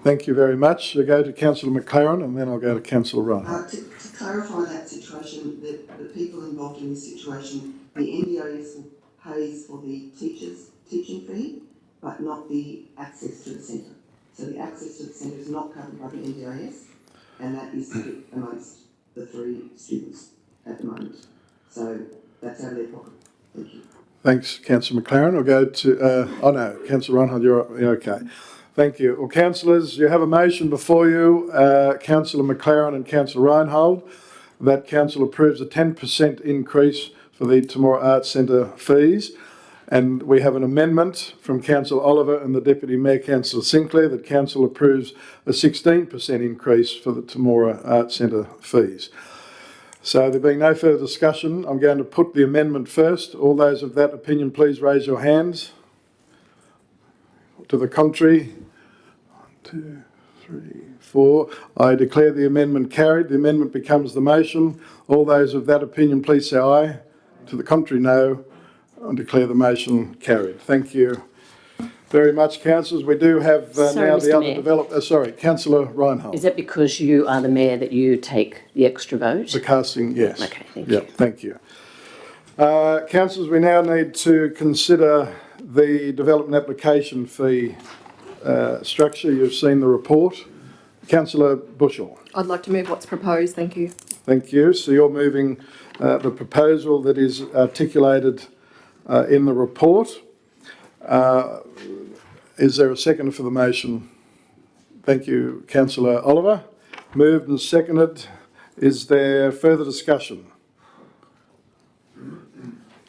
Thank you very much. I go to Councillor McLaren and then I'll go to Councillor Ryan. To clarify that situation, the people involved in this situation, the NDIS pays for the teachers' teaching fee, but not the access to the centre. So the access to the centre is not covered by the NDIS, and that is split amongst the 3 students at the moment. So that's out of their pocket. Thank you. Thanks, Councillor McLaren. I'll go to, Councillor Reinhold, you're okay. Thank you. Well, councillors, you have a motion before you, Councillor McLaren and Councillor Reinhold, that council approves a 10% increase for the Temora Arts Centre fees. And we have an amendment from Councillor Oliver and the Deputy Mayor, Councillor Sinclair, that council approves a 16% increase for the Temora Arts Centre fees. So there being no further discussion, I'm going to put the amendment first. All those of that opinion, please raise your hands. To the contrary, 1, 2, 3, 4. I declare the amendment carried. The amendment becomes the motion. All those of that opinion, please say aye. To the contrary, no. I declare the motion carried. Thank you very much, councillors. We do have now Mr. the other Mayor. Sorry, Councillor Reinhold. Is that because you are the mayor that you take the extra vote? The casting, yes. Okay, thank you. Thank you. Councillors, we now need to consider the development application fee structure. You've seen the report. Councillor Bushell. I'd like to move what's proposed, thank you. Thank you. So you're moving the proposal that is articulated in the report. Is there a seconder for the motion? Thank you, Councillor Oliver. Moved and seconded. Is there further discussion?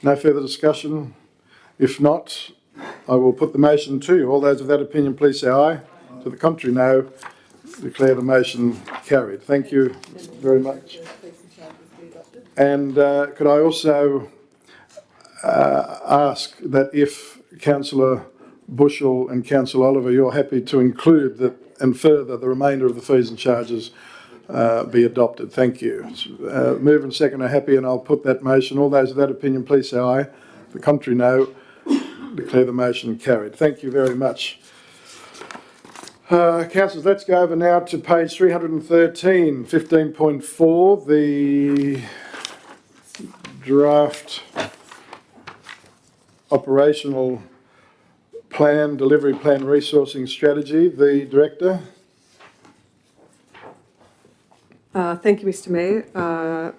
No further discussion? If not, I will put the motion to you. All those of that opinion, please say aye. To the contrary, no. Declare the motion carried. Thank you very much. And could I also ask that if Councillor Bushell and Councillor Oliver, you're happy to include that and further the remainder of the fees and charges be adopted. Thank you. Move and second are happy, and I'll put that motion. All those of that opinion, please say aye. The contrary, no. Declare the motion carried. Thank you very much. Councillors, let's go over now to page 313, 15.4, the draft operational plan, delivery plan, resourcing strategy. The Director. Thank you, Mr Mayor.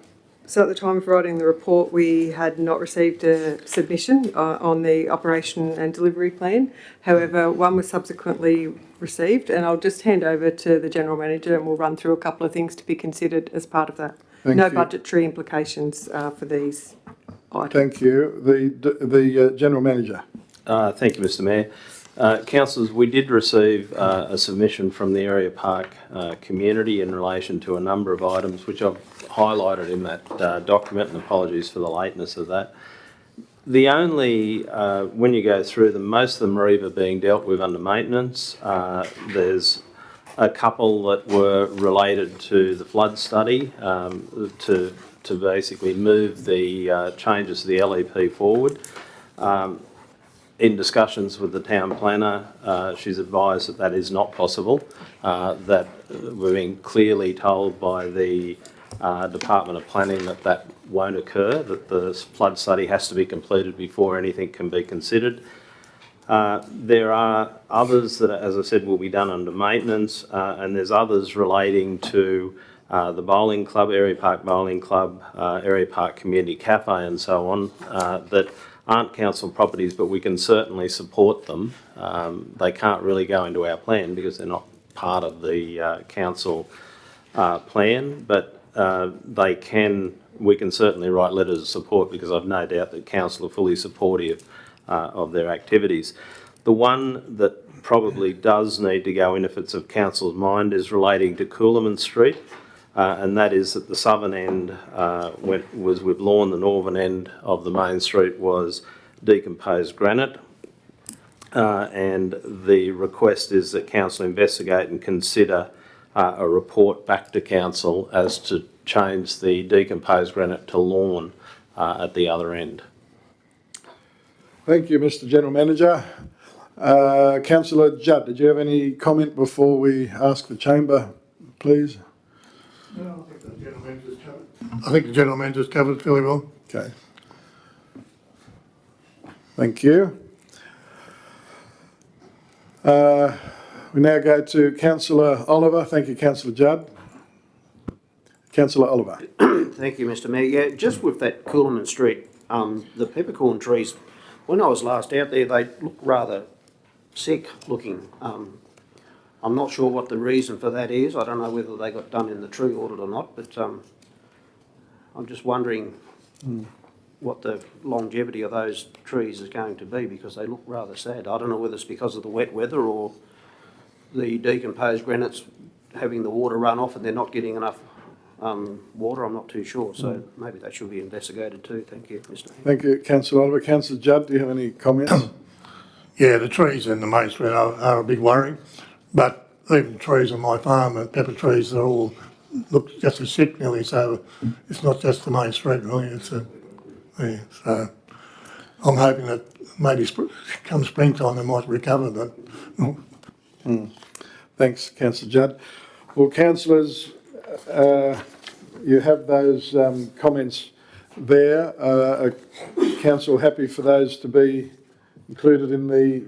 So at the time of writing the report, we had not received a submission on the operation and delivery plan. However, one was subsequently received, and I'll just hand over to the General Manager and we'll run through a couple of things to be considered as part of that. Thank no you. budgetary implications for these items. Thank you. The General Manager. Thank you, Mr Mayor. Councillors, we did receive a submission from the Area Park community in relation to a number of items which I've highlighted in that document, and apologies for the lateness of that. The only, when you go through them, most of them are either being dealt with under maintenance. There's a couple that were related to the flood study, to to basically move the changes to the LEP forward. In discussions with the town planner, she's advised that that is not possible, that we're being clearly told by the Department of Planning that that won't occur, that the flood study has to be completed before anything can be considered. There are others that, as I said, will be done under maintenance, and there's others relating to the bowling club, Area Park Bowling Club, Area Park Community Cafe and so on, that aren't council properties, but we can certainly support them. They can't really go into our plan because they're not part of the council plan, but we can certainly write letters of support because I've no doubt that council are fully supportive of their activities. The one that probably does need to go in, if it's of council's mind, is relating to Coolaman Street. And that is that the southern end was with lawn, the northern end of the main street was decomposed granite. And the request is that council investigate and consider a report back to council as to change the decomposed granite to lawn at the other end. Thank you, Mr. General Manager. Councillor Judd, did you have any comment before we ask the chamber, please? No, I think the general manager's covered it fairly well. Okay. Thank you. We now go to Councillor Oliver. Thank you, Councillor Judd. Councillor Oliver. Thank you, Mr Mayor. Yeah, just with that Coolaman Street, the peppercorn trees, when I was last out there, they look rather sick looking. I'm not sure what the reason for that is. I don't know whether they got done in the tree audit or not, but I'm just wondering what the longevity of those trees is going to be because they look rather sad. I don't know whether it's because of the wet weather or the decomposed granites having the water run off and they're not getting enough water. I'm not too sure, so maybe that should be investigated too. Thank you, Mr Mayor. Thank you, Councillor Oliver. Councillor Judd, do you have any comments? Yeah, the trees in the main street are a big worry, but even the trees on my farm, the pepper trees, they all look just as sick nearly, so it's not just the main street really, so I'm hoping that maybe come springtime they might recover, but... Thanks, Councillor Judd. Well, councillors, you have those comments there. Are council happy for those to be included in the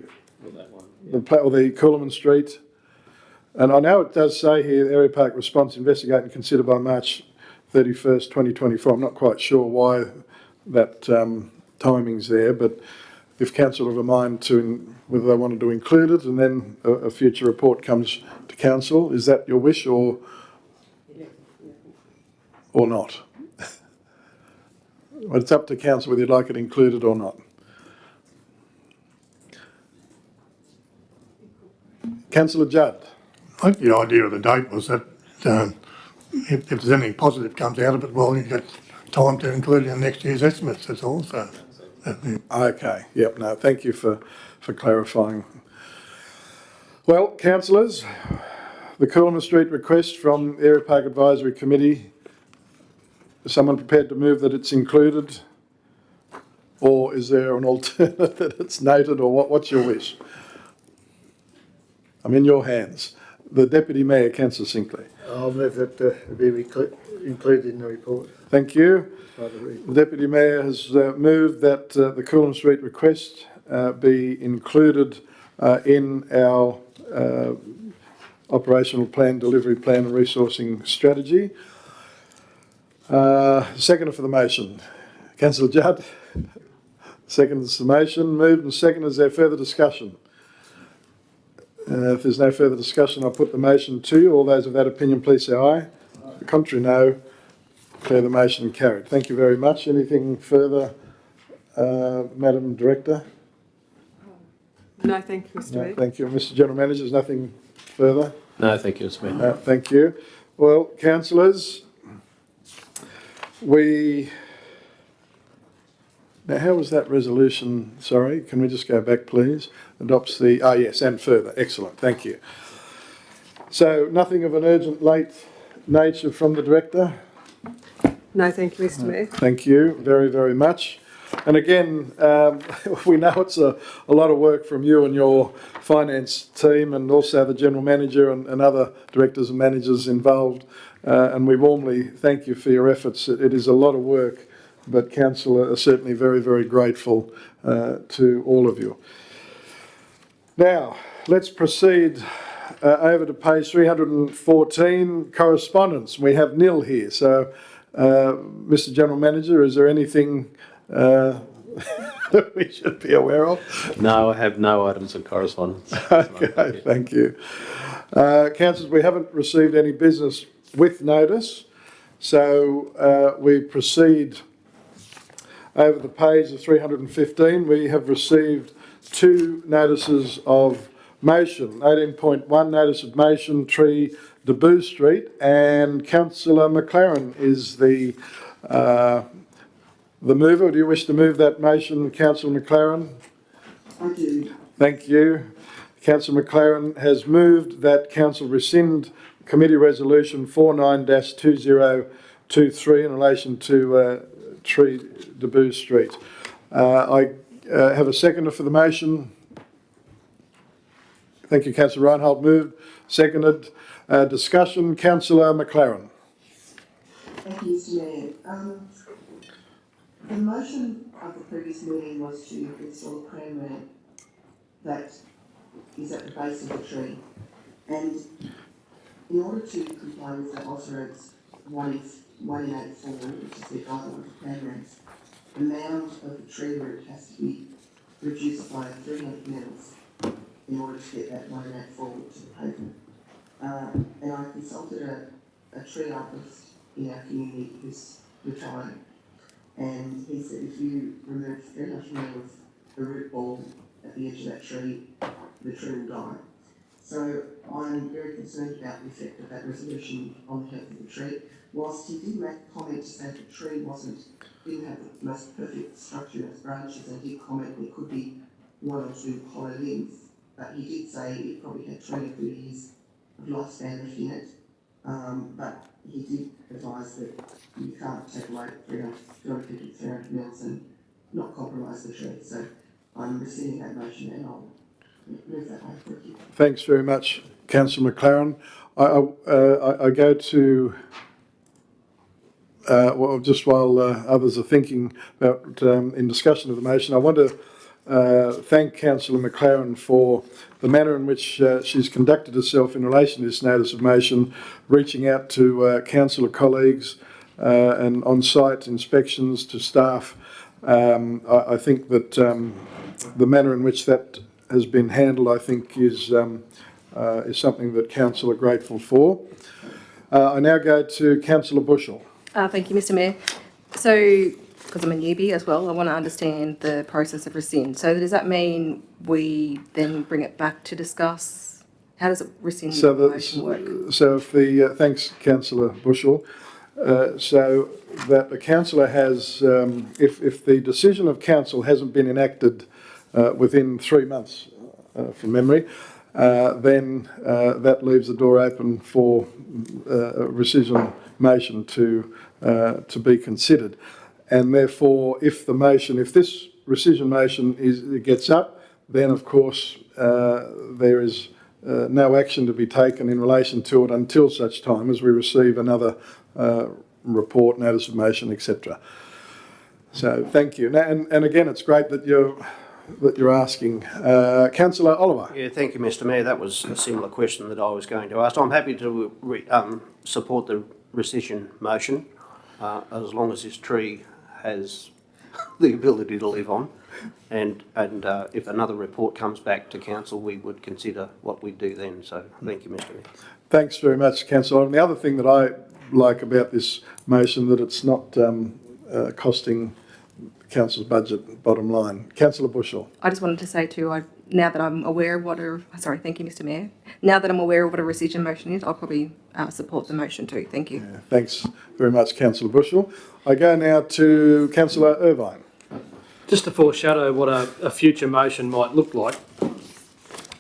Coolaman Street? And I know it does say here, Area Park response, investigate and consider by March 31st, 2024. I'm not quite sure why that timing's there, but if council have a mind to whether they wanted to include it and then a future report comes to council, is that your wish or not? Well, it's up to council whether you'd like it included or not. Councillor Judd. I think the idea of the date was that if there's anything positive comes out of it, well, you've got time to include it in next year's estimates, that's all. So, Okay, yep, no, thank you for clarifying. Well, councillors, the Coolaman Street request from Area Park Advisory Committee, is someone prepared to move that it's included? Or is there an alternate that it's noted, or what's your wish? I'm in your hands. The Deputy Mayor, Councillor Sinclair. I'll move that it be included in the report. Thank you. The Deputy Mayor has moved that the Coolaman Street request be included in our operational plan, delivery plan and resourcing strategy. Seconder for the motion. Councillor Judd. Seconds the motion. Moved and seconded. Is there further discussion? If there's no further discussion, I'll put the motion to you. All those of that opinion, please say aye. The contrary, no. Declare the motion carried. Thank you very much. Anything further, Madam Director? No, thank you, Mr Mayor. Thank you. Mr General Manager, there's nothing further? No, thank you, Mr Mayor. Thank you. Well, councillors, now how was that resolution, sorry, can we just go back please? Adopts the, yes, and further, excellent, thank you. So nothing of an urgent late nature from the Director? No, thank you, Mr Mayor. Thank you very, very much. And again, we know it's a lot of work from you and your finance team, and also the General Manager and other directors and managers involved. And we warmly thank you for your efforts. It is a lot of work, but Council are certainly very, very grateful to all of you. Now, let's proceed over to page 314, correspondence. We have nil here. So, Mr General Manager, is there anything that we should be aware of? No, I have no items of correspondence. Okay, thank you. Councillors, we haven't received any business with notice, so we proceed over the page of 315. We have received 2 notices of motion. 18.1 notice of motion, tree Deboo Street, and Councillor McLaren is the mover. Do you wish to move that motion, Councillor McLaren? I do. Thank you. Councillor McLaren has moved that Council rescind Committee Resolution 49-2023 in relation to tree Deboo Street. I have a seconder for the motion. Thank you, Councillor Reinhold. Moved, seconded. Discussion, Councillor McLaren. Thank you, Mr Mayor. The motion of the previous meeting was to install a pram ramp that is at the base of the tree. And in order to comply with the Austroads 1 in 8 form, which is the guideline for pram ramps, the mound of the tree root has to be reduced by 300 mils in order to get that 1 in 8 forward to the pavement. And I consulted a tree arborist in our community who's retired, and he said if you remove 300 mil of the root ball at the edge of that tree, the tree will die. So I'm very concerned about the effect of that resolution on the health of the tree. Whilst he did make a comment to say the tree didn't have the most perfect structure in its branches, and he did comment there could be 1 or 2 hollow limbs, but he did say it probably had 20 or 30 years of lifespan left in it. But he did advise that you can't take away 300 mils and not compromise the tree. So I'm rescinding that motion and I'll move that way. Thank you. Thanks very much, Councillor McLaren. I go to, just while others are thinking about in discussion of the motion, I want to thank Councillor McLaren for the manner in which she's conducted herself in relation to this notice of motion, reaching out to councillor colleagues and on-site inspections to staff. I think that the manner in which that has been handled, I think, is something that council are grateful for. I now go to Councillor Bushell. Thank you, Mr Mayor. So, because I'm a newbie as well, I want to understand the process of rescind. So does that mean we then bring it back to discuss? How does it rescind motion work? So if the, thanks Councillor Bushell. So that the councillor has, if the decision of council hasn't been enacted within 3 months from memory, then that leaves the door open for a rescission motion to be considered. And therefore, if this rescission motion gets up, then of course there is no action to be taken in relation to it until such time as we receive another report, notice of motion, etc. So thank you. Now, and again, it's great that you're asking. Councillor Oliver. Yeah, thank you, Mr Mayor. That was a similar question that I was going to ask. I'm happy to support the rescission motion as long as this tree has the ability to live on. And if another report comes back to council, we would consider what we do then. So thank you, Mr Mayor. Thanks very much, Councillor. And the other thing that I like about this motion, that it's not costing council's budget bottom line. Councillor Bushell. I just wanted to say too, now that I'm aware of thank you, Mr Mayor. Now that I'm aware of what a rescission motion is, I'll probably support the motion too. Thank you. Yeah, thanks very much, Councillor Bushell. I go now to Councillor Irvine. Just to foreshadow what a future motion might look like,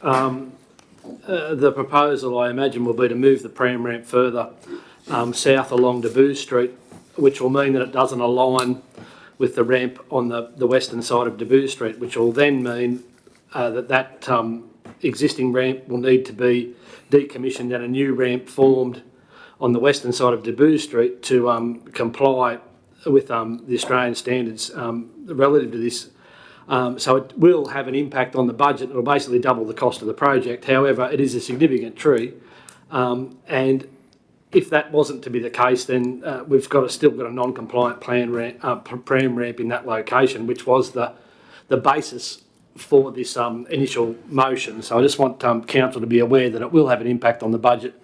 the proposal, I imagine, will be to move the pram ramp further south along Deboo Street, which will mean that it doesn't align with the ramp on the western side of Deboo Street, which will then mean that existing ramp will need to be decommissioned and a new ramp formed on the western side of Deboo Street to comply with the Australian standards relative to this. So it will have an impact on the budget. It will basically double the cost of the project. However, it is a significant tree, and if that wasn't to be the case, then we've still got a non-compliant pram ramp in that location, which was the basis for this initial motion. So I just want council to be aware that it will have an impact on the budget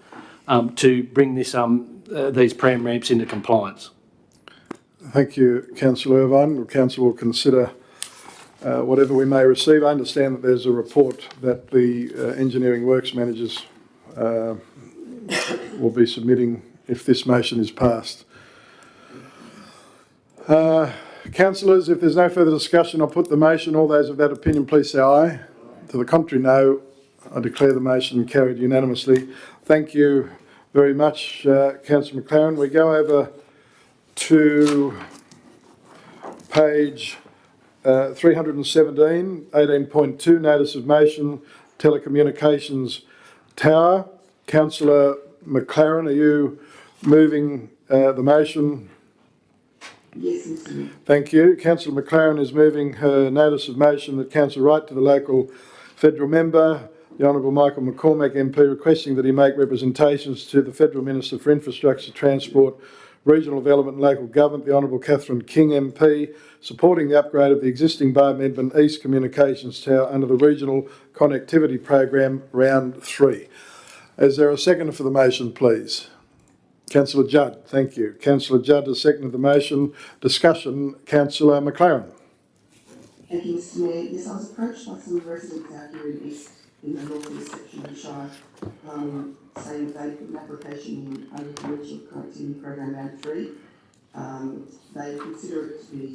to bring this these pram ramps into compliance. Thank you, Councillor Irvine. Council will consider whatever we may receive. I understand that there's a report that the engineering works managers will be submitting if this motion is passed. Councillors, if there's no further discussion, I'll put the motion. All those of that opinion, please say aye. To the contrary, no. I declare the motion carried unanimously. Thank you very much, Councillor McLaren. We go over to page 317, 18.2, Notice of Motion, Telecommunications Tower. Councillor McLaren, are you moving the motion? Yes, Mr Mayor. Thank you. Councillor McLaren is moving her notice of motion that Council Wright to the local federal member, the Honourable Michael McCormack MP, requesting that he make representations to the Federal Minister for Infrastructure, Transport, Regional Development and Local Government, the Honourable Catherine King MP, supporting the upgrade of the existing Bar Medman East Communications Tower under the Regional Connectivity Program Round 3. Is there a seconder for the motion, please? Councillor Judd, thank you. Councillor Judd has seconded the motion. Discussion, Councillor McLaren. Thank you, Mr Mayor. Yes, I was approached by some residents out here in the north-east section of the Shire, saying that they put an application in under the Regional Connectivity Program Round 3. They consider it to be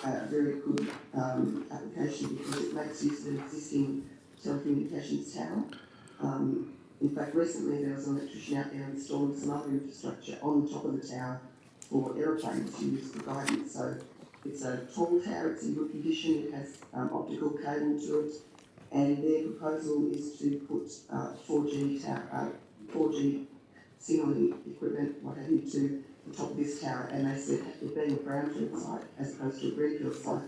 a very good application because it makes use of an existing telecommunications tower. In fact, recently there was an electrician out there installing some other infrastructure on the top of the tower for aeroplanes to use for guidance. So it's a tall tower, it's in good condition, it has optical cable to it, and their proposal is to put 4G signalling equipment, what have you, to the top of this tower. And they said it being a brownfield site as opposed to a greenfield site,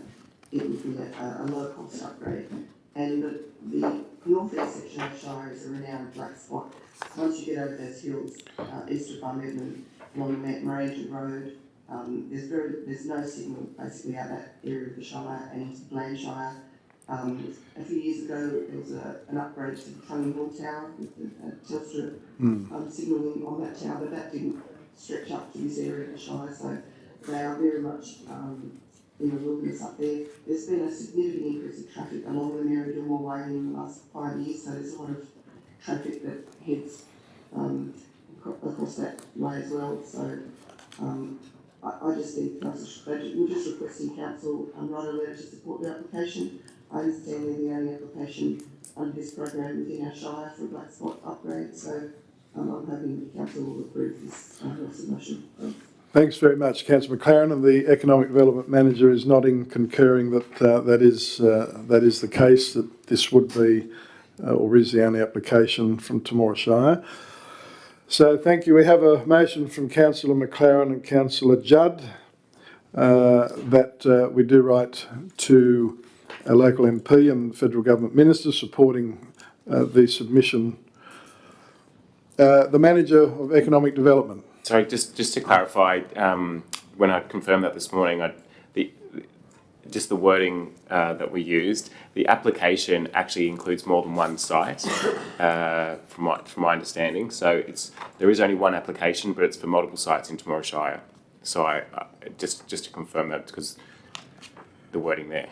it would be a low cost upgrade. And the north-east section of Shire is a renowned black spot. Once you get over those hills, east of Bar Medman, along the Marangia Road, there's no signal basically out that area of the Shire and into Blandshire. A few years ago, there was an upgrade to the Trunnion Hill Tower with Telstra signalling on that tower, but that didn't stretch up to this area of the Shire, so they are very much in the wilderness up there. There's been a significant increase in traffic along the Mary Gilmore Way in the last 5 years, so there's a lot of traffic that heads across that way as well. So I just think we're just requesting council write a letter to support the application. I understand they're the only application under this program within our Shire for a black spot upgrade, so I'm hoping the council will approve this motion. Thanks very much, Councillor McLaren, and the Economic Development Manager is nodding, concurring that that is the case, that this would be or is the only application from Temora Shire. So thank you. We have a motion from Councillor McLaren and Councillor Judd that we do write to a local MP and federal government minister supporting the submission. The Manager of Economic Development. Sorry, just to clarify, when I confirmed that this morning, just the wording that we used, the application actually includes more than one site, from my understanding. So there is only one application, but it's for multiple sites in Temora Shire. So I just to confirm that, because the wording there.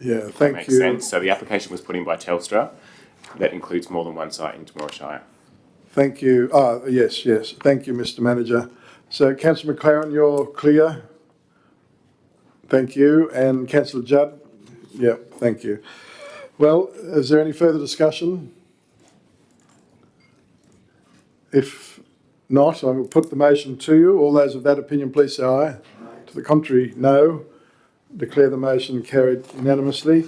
Yeah, thank you. Makes sense. So the application was put in by Telstra. That includes more than one site in Temora Shire. Thank you. Yes. Thank you, Mr. Manager. So, Councillor McLaren, you're clear. Thank you. And Councillor Judd? Yep, thank you. Well, is there any further discussion? If not, I will put the motion to you. All those of that opinion, please say aye. To the contrary, no. Declare the motion carried unanimously.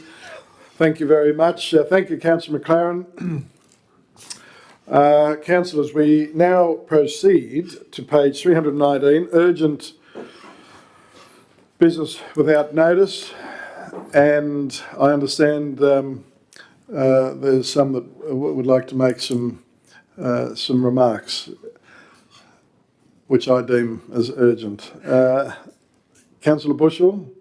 Thank you very much. Thank you, Councillor McLaren. Councillors, we now proceed to page 319, urgent business without notice. And I understand there's some that would like to make some remarks, which I deem as urgent. Councillor Bushell?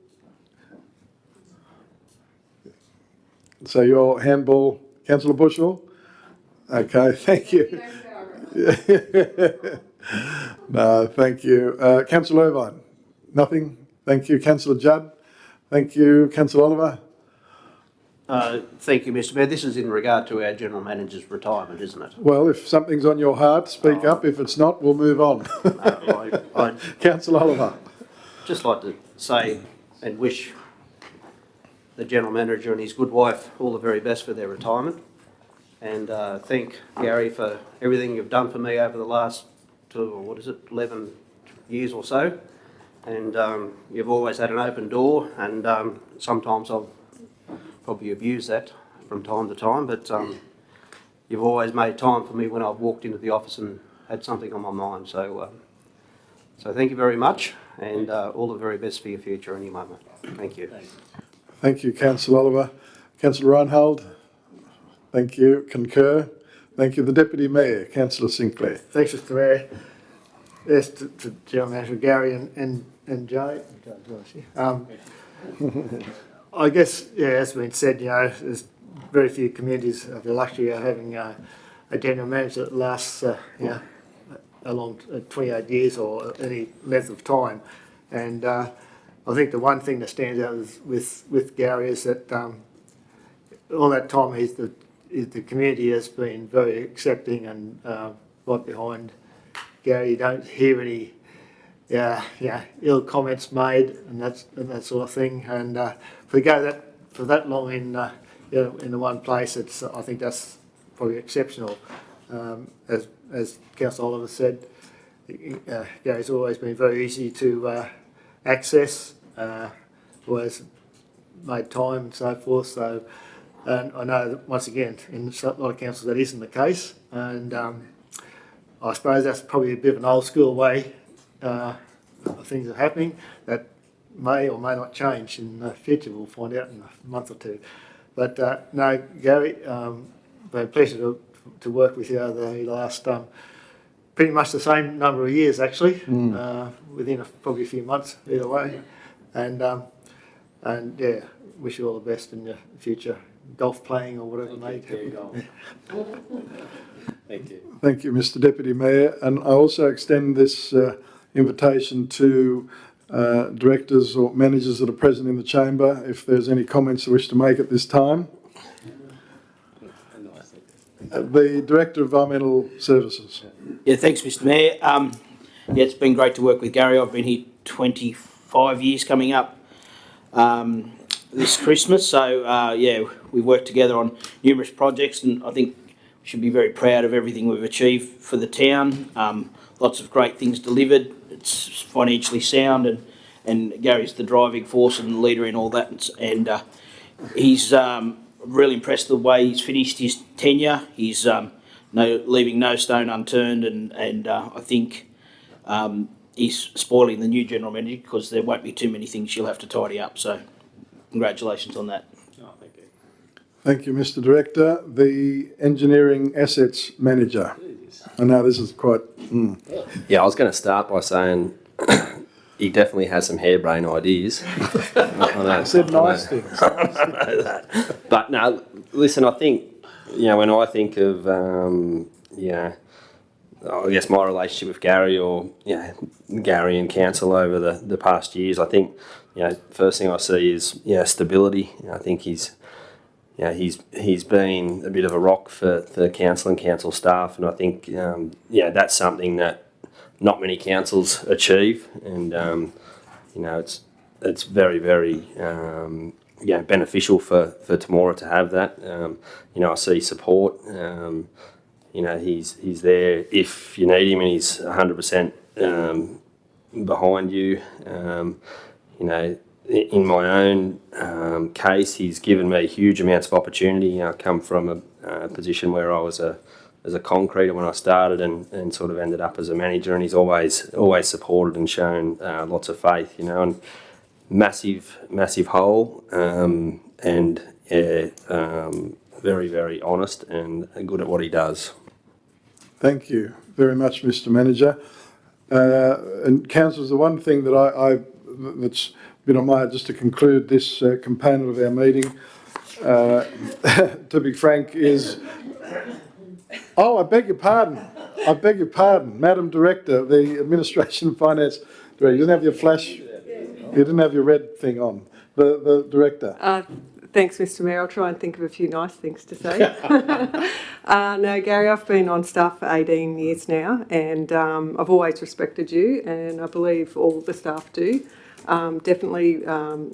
So your handball, Councillor Bushell? Okay, thank you. No, thank you. Councillor Irvine? Nothing? Thank you. Councillor Judd? Thank you. Councillor Oliver? Thank you, Mr Mayor. This is in regard to our General Manager's retirement, isn't it? Well, if something's on your heart, speak up. If it's not, we'll move on. I'd Councillor Oliver? just like to say and wish the General Manager and his good wife all the very best for their retirement. And thank Gary for everything you've done for me over the last, 11 years or so. And you've always had an open door, and sometimes I've probably abused that from time to time, but you've always made time for me when I've walked into the office and had something on my mind. So thank you very much, and all the very best for your future any moment. Thank you. Thank you, Councillor Oliver. Councillor Reinhold? Thank you. Concur. Thank you. The Deputy Mayor, Councillor Sinclair. Thanks, Mr Mayor. Yes, to General Manager Gary and Jay. I guess, yeah, as has been said, there's very few communities have the luxury of having a general manager that lasts, a long 28 years or any length of time. And I think the one thing that stands out with Gary is that all that time the community has been very accepting and right behind Gary. You don't hear any ill comments made and that sort of thing. And for that long in the one place, I think that's probably exceptional. As Councillor Oliver said, Gary's always been very easy to access, always made time and so forth. So, and I know that once again in a lot of councils that isn't the case, and I suppose that's probably a bit of an old school way things are happening that may or may not change in the future. We'll find out in a month or two. But no, Gary, been a pleasure to work with you over the last pretty much the same number of years actually, within probably a few months either way. And yeah, wish you all the best in your future golf playing or whatever may happen. Thank you. Thank you, Mr Deputy Mayor. And I also extend this invitation to directors or managers that are present in the chamber, if there's any comments they wish to make at this time. The Director of Environmental Services. Yeah, thanks, Mr Mayor. Yeah, it's been great to work with Gary. I've been here 25 years coming up this Christmas. So, yeah, we worked together on numerous projects, and I think we should be very proud of everything we've achieved for the town. Lots of great things delivered. It's financially sound, and Gary's the driving force and leader in all that. And he's really impressed the way he's finished his tenure. He's leaving no stone unturned, and I think he's spoiling the new general manager because there won't be too many things she'll have to tidy up. So, congratulations on that. Oh, thank you. Thank you, Mr Director. The Engineering Assets Manager. I know this is quite... Yeah, I was going to start by saying he definitely has some harebrained ideas. I said nice things. But no, listen, I think, when I think of, I guess my relationship with Gary or, Gary and council over the past years, I think, first thing I see is, stability. I think he's been a bit of a rock for council and council staff, and I think, that's something that not many councils achieve, and it's very, very beneficial for Temora to have that. I see support. you know, he's there if you need him, and he's 100% behind you. You know, in my own case, he's given me huge amounts of opportunity. You know, I come from a position where I was as a concreter when I started, and sort of ended up as a manager, and he's always supported and shown lots of faith. You know, and massive hole, and very, very honest and good at what he does. Thank you very much, Mr. Manager. And councillors, the one thing that that's been on my heart, just to conclude this component of our meeting, to be frank, is... Oh, I beg your pardon. I beg your pardon. Madam Director, the Administration and Finance Director, you didn't have your flash, you didn't have your red thing on. The Director. Thanks, Mr. Mayor. I'll try and think of a few nice things to say. No, Gary, I've been on staff for 18 years now, and I've always respected you, and I believe all the staff do. Definitely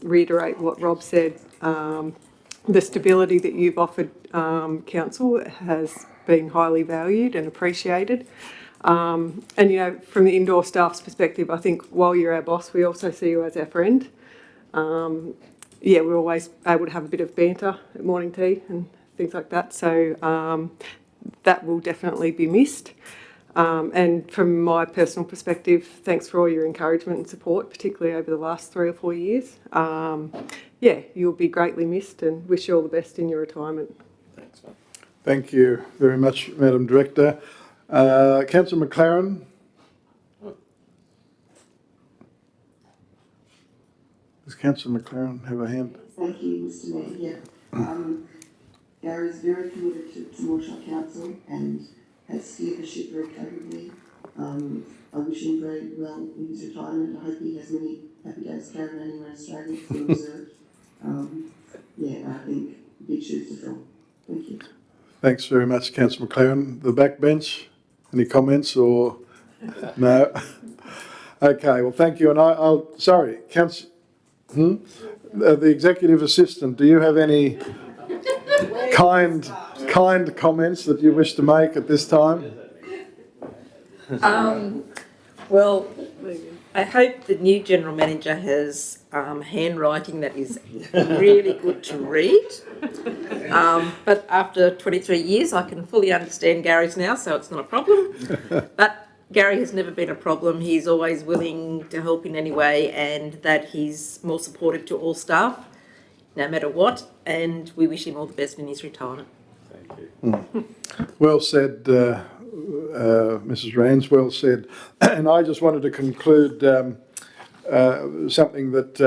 reiterate what Rob said. The stability that you've offered council has been highly valued and appreciated. And, you know, from the indoor staff's perspective, I think while you're our boss, we also see you as our friend. Yeah, we're always able to have a bit of banter at morning tea and things like that. So that will definitely be missed. And from my personal perspective, thanks for all your encouragement and support, particularly over the last 3 or 4 years. Yeah, you'll be greatly missed, and wish you all the best in your retirement. Thanks, mate. Thank you very much, Madam Director. Councillor McLaren. Does Councillor McLaren have a hand? Thank you, Mr. Mayor. Yeah. Gary's very committed to Temora Shire Council and has steered the ship very capably. I wish him very well in his retirement. I hope he has many happy days caravanning around Australia, well deserved. Yeah, I think big shoes to fill. Thank you. Thanks very much, Councillor McLaren. The backbench, any comments or no? Okay, well, thank you. And I'll sorry, the executive assistant, do you have any kind comments that you wish to make at this time? Well, I hope the new general manager has handwriting that is really good to read. But after 23 years, I can fully understand Gary's now, so it's not a problem. But Gary has never been a problem. He's always willing to help in any way, and that he's more supportive to all staff, no matter what. And we wish him all the best in his retirement. Thank you. Well said, Mrs. Rains, well said. And I just wanted to conclude something that,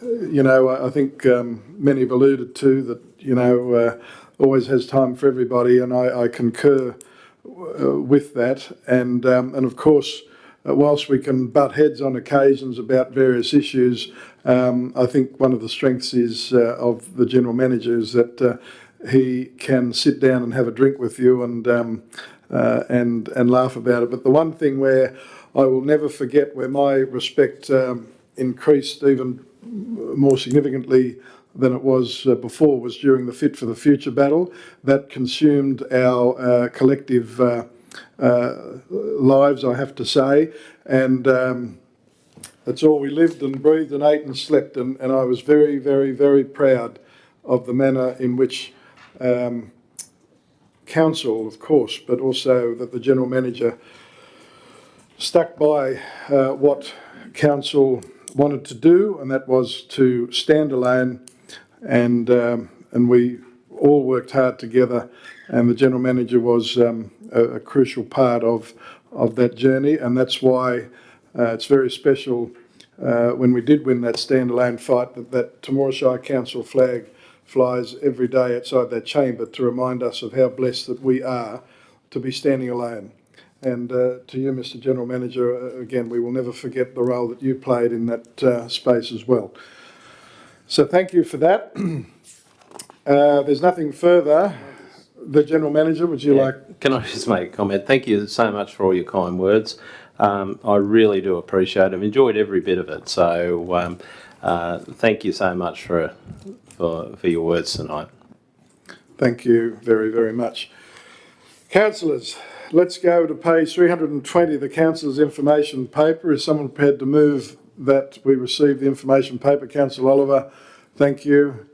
you know, I think many have alluded to, that, you know, always has time for everybody, and I concur with that. And of course, whilst we can butt heads on occasions about various issues, I think one of the strengths is of the General Manager is that he can sit down and have a drink with you and laugh about it. But the one thing where I will never forget, where my respect increased even more significantly than it was before, was during the Fit for the Future battle. That consumed our collective lives, I have to say, and that's all we lived and breathed and ate and slept, and I was very, very, very proud of the manner in which council, of course, but also that the General Manager stuck by what council wanted to do, and that was to stand alone, and we all worked hard together, and the General Manager was a crucial part of that journey, and that's why it's very special when we did win that standalone fight, that Temora Shire Council flag flies every day outside that chamber to remind us of how blessed that we are to be standing alone. And to you, Mr. General Manager, again, we will never forget the role that you played in that space as well. So thank you for that. There's nothing further. The General Manager, would you like? Can I just make a comment? Thank you so much for all your kind words. I really do appreciate it. I've enjoyed every bit of it. So thank you so much for your words tonight. Thank you very, very much. Councillors, let's go to page 320, the councillor's information paper. Is someone prepared to move that we receive the information paper? Councillor Oliver, thank you.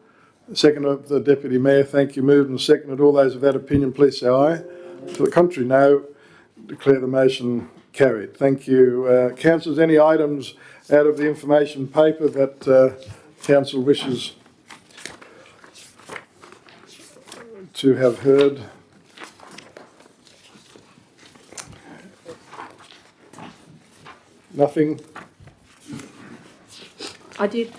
Second of the Deputy Mayor, thank you. Moved and seconded. All those of that opinion, please say aye. To the contrary, no. Declare the motion carried. Thank you. Councillors, any items out of the information paper that Council wishes to have heard? Nothing? I did.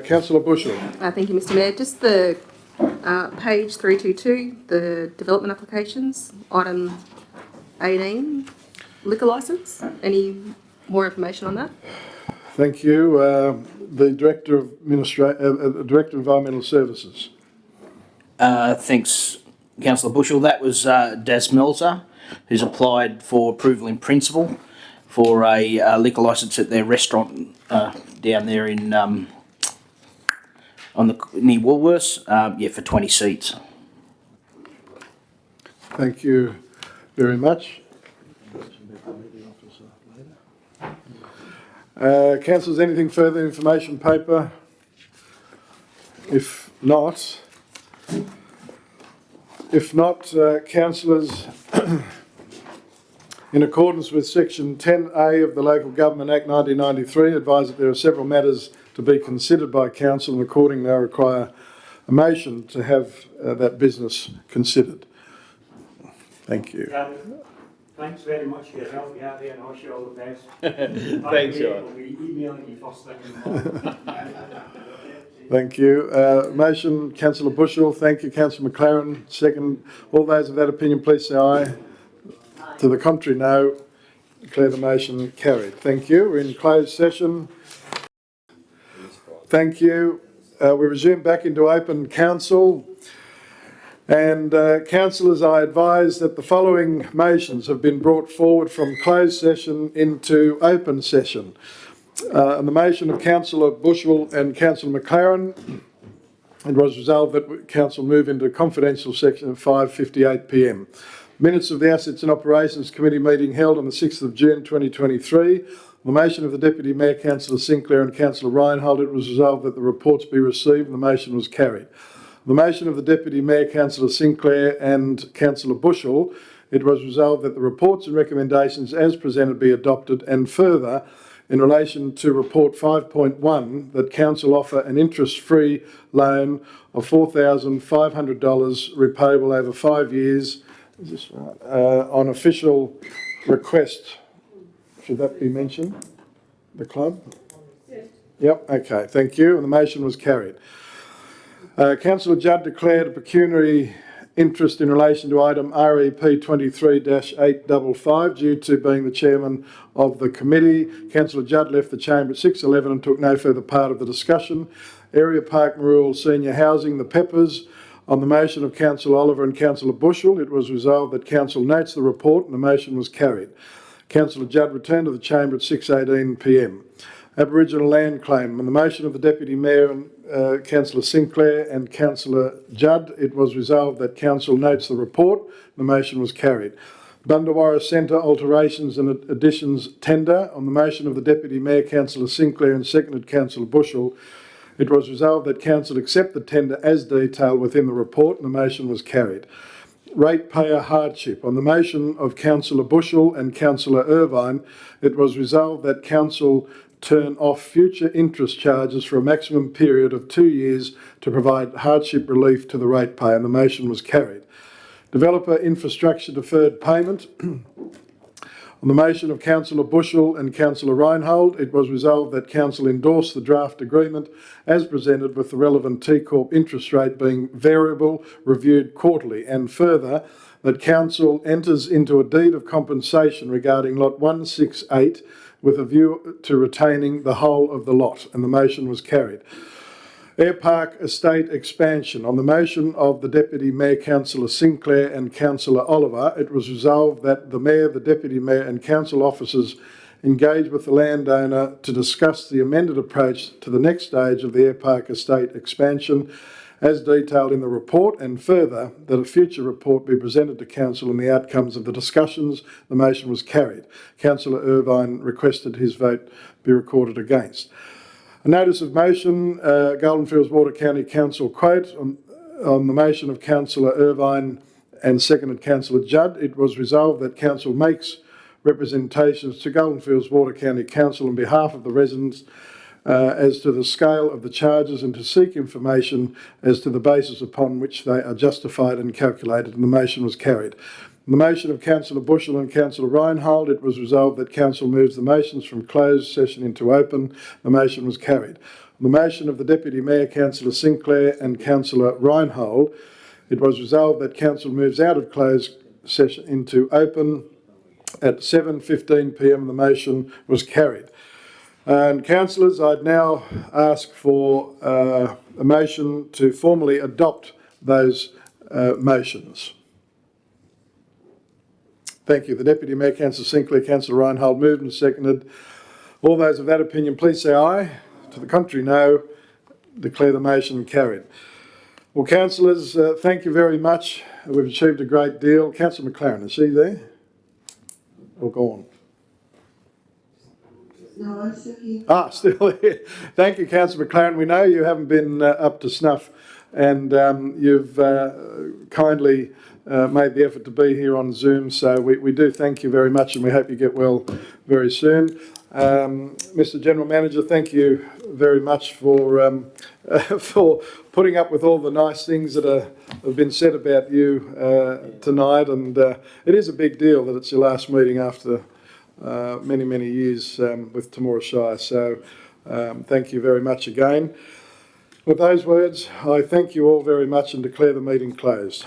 Councillor Bushell. Thank you, Mr Mayor. Just the page 322, the development applications, item 18, liquor licence. Any more information on that? Thank you. The Director of Director of Environmental Services. Thanks, Councillor Bushell. That was Das Melzer, who's applied for approval in principle for a liquor licence at their restaurant down there in near Woolworths. For 20 seats. Thank you very much. Councillors, anything further information paper? If not, councillors, in accordance with section 10A of the Local Government Act 1993, advise that there are several matters to be considered by council, and accordingly they require a motion to have that business considered. Thank you. Thanks very much for your help out there, and I wish you all the best. Thanks, Sean. We'll be emailing you first thing in the morning. Thank you. Motion, Councillor Bushell. Thank you, Councillor McLaren. Second. All those of that opinion, please say aye. To the contrary, no. Declare the motion carried. Thank you. We're in closed session. Thank you. We resume back into open council. And councillors, I advise that the following motions have been brought forward from closed session into open session. On the motion of Councillor Bushell and Councillor McLaren, it was resolved that council move into confidential section at 5:58 p.m. Minutes of the Assets and Operations Committee meeting held on the 6th of June 2023. On the motion of the Deputy Mayor, Councillor Sinclair and Councillor Reinhold, it was resolved that the reports be received and the motion was carried. On the motion of the Deputy Mayor, Councillor Sinclair and Councillor Bushell, it was resolved that the reports and recommendations as presented be adopted, and further, in relation to report 5.1, that council offer an interest-free loan of $4,500 repayable over 5 years, is this right? On official request. Should that be mentioned? The club? Yep, okay, thank you. And the motion was carried. Councillor Judd declared a pecuniary interest in relation to item REP 23-855 due to being the chairman of the committee. Councillor Judd left the chamber at 6:11 and took no further part of the discussion. Area Park Rural Senior Housing, the Peppers. On the motion of Councillor Oliver and Councillor Bushell, it was resolved that council notes the report and the motion was carried. Councillor Judd returned to the chamber at 6:18 p.m. Aboriginal land claim. On the motion of the Deputy Mayor and Councillor Sinclair and Councillor Judd, it was resolved that council notes the report. The motion was carried. Bundawarra Centre alterations and additions tender. On the motion of the Deputy Mayor, Councillor Sinclair and seconded Councillor Bushell, it was resolved that council accept the tender as detailed within the report, and the motion was carried. Ratepayer hardship. On the motion of Councillor Bushell and Councillor Irvine, it was resolved that council turn off future interest charges for a maximum period of 2 years to provide hardship relief to the ratepayer, and the motion was carried. Developer infrastructure deferred payment. On the motion of Councillor Bushell and Councillor Reinhold, it was resolved that council endorse the draft agreement as presented, with the relevant T-Corp interest rate being variable, reviewed quarterly, and further, that council enters into a deed of compensation regarding lot 168 with a view to retaining the whole of the lot, and the motion was carried. Air Park Estate expansion. On the motion of the Deputy Mayor, Councillor Sinclair and Councillor Oliver, it was resolved that the Mayor, the Deputy Mayor and Council officers engage with the landowner to discuss the amended approach to the next stage of the Air Park Estate expansion, as detailed in the report, and further, that a future report be presented to Council on the outcomes of the discussions. The motion was carried. Councillor Irvine requested his vote be recorded against. A notice of motion, Golden Fields Water County Council quote, on the motion of Councillor Irvine and seconded Councillor Judd, it was resolved that Council makes representations to Golden Fields Water County Council on behalf of the residents as to the scale of the charges and to seek information as to the basis upon which they are justified and calculated, and the motion was carried. On the motion of Councillor Bushell and Councillor Reinhold, it was resolved that Council moves the motions from closed session into open. The motion was carried. On the motion of the Deputy Mayor, Councillor Sinclair and Councillor Reinhold, it was resolved that Council moves out of closed session into open at 7:15 p.m. The motion was carried. And councillors, I'd now ask for a motion to formally adopt those motions. Thank you. The Deputy Mayor, Councillor Sinclair, Councillor Reinhold, moved and seconded. All those of that opinion, please say aye. To the contrary, no. Declare the motion carried. Well, councillors, thank you very much. We've achieved a great deal. Councillor McLaren, is she there? Or gone? No, I'm still here. Still here. Thank you, Councillor McLaren. We know you haven't been up to snuff, and you've kindly made the effort to be here on Zoom, so we do thank you very much, and we hope you get well very soon. Mr. General Manager, thank you very much for putting up with all the nice things that have been said about you tonight, and it is a big deal that it's your last meeting after many years with Temora Shire, so thank you very much again. With those words, I thank you all very much and declare the meeting closed.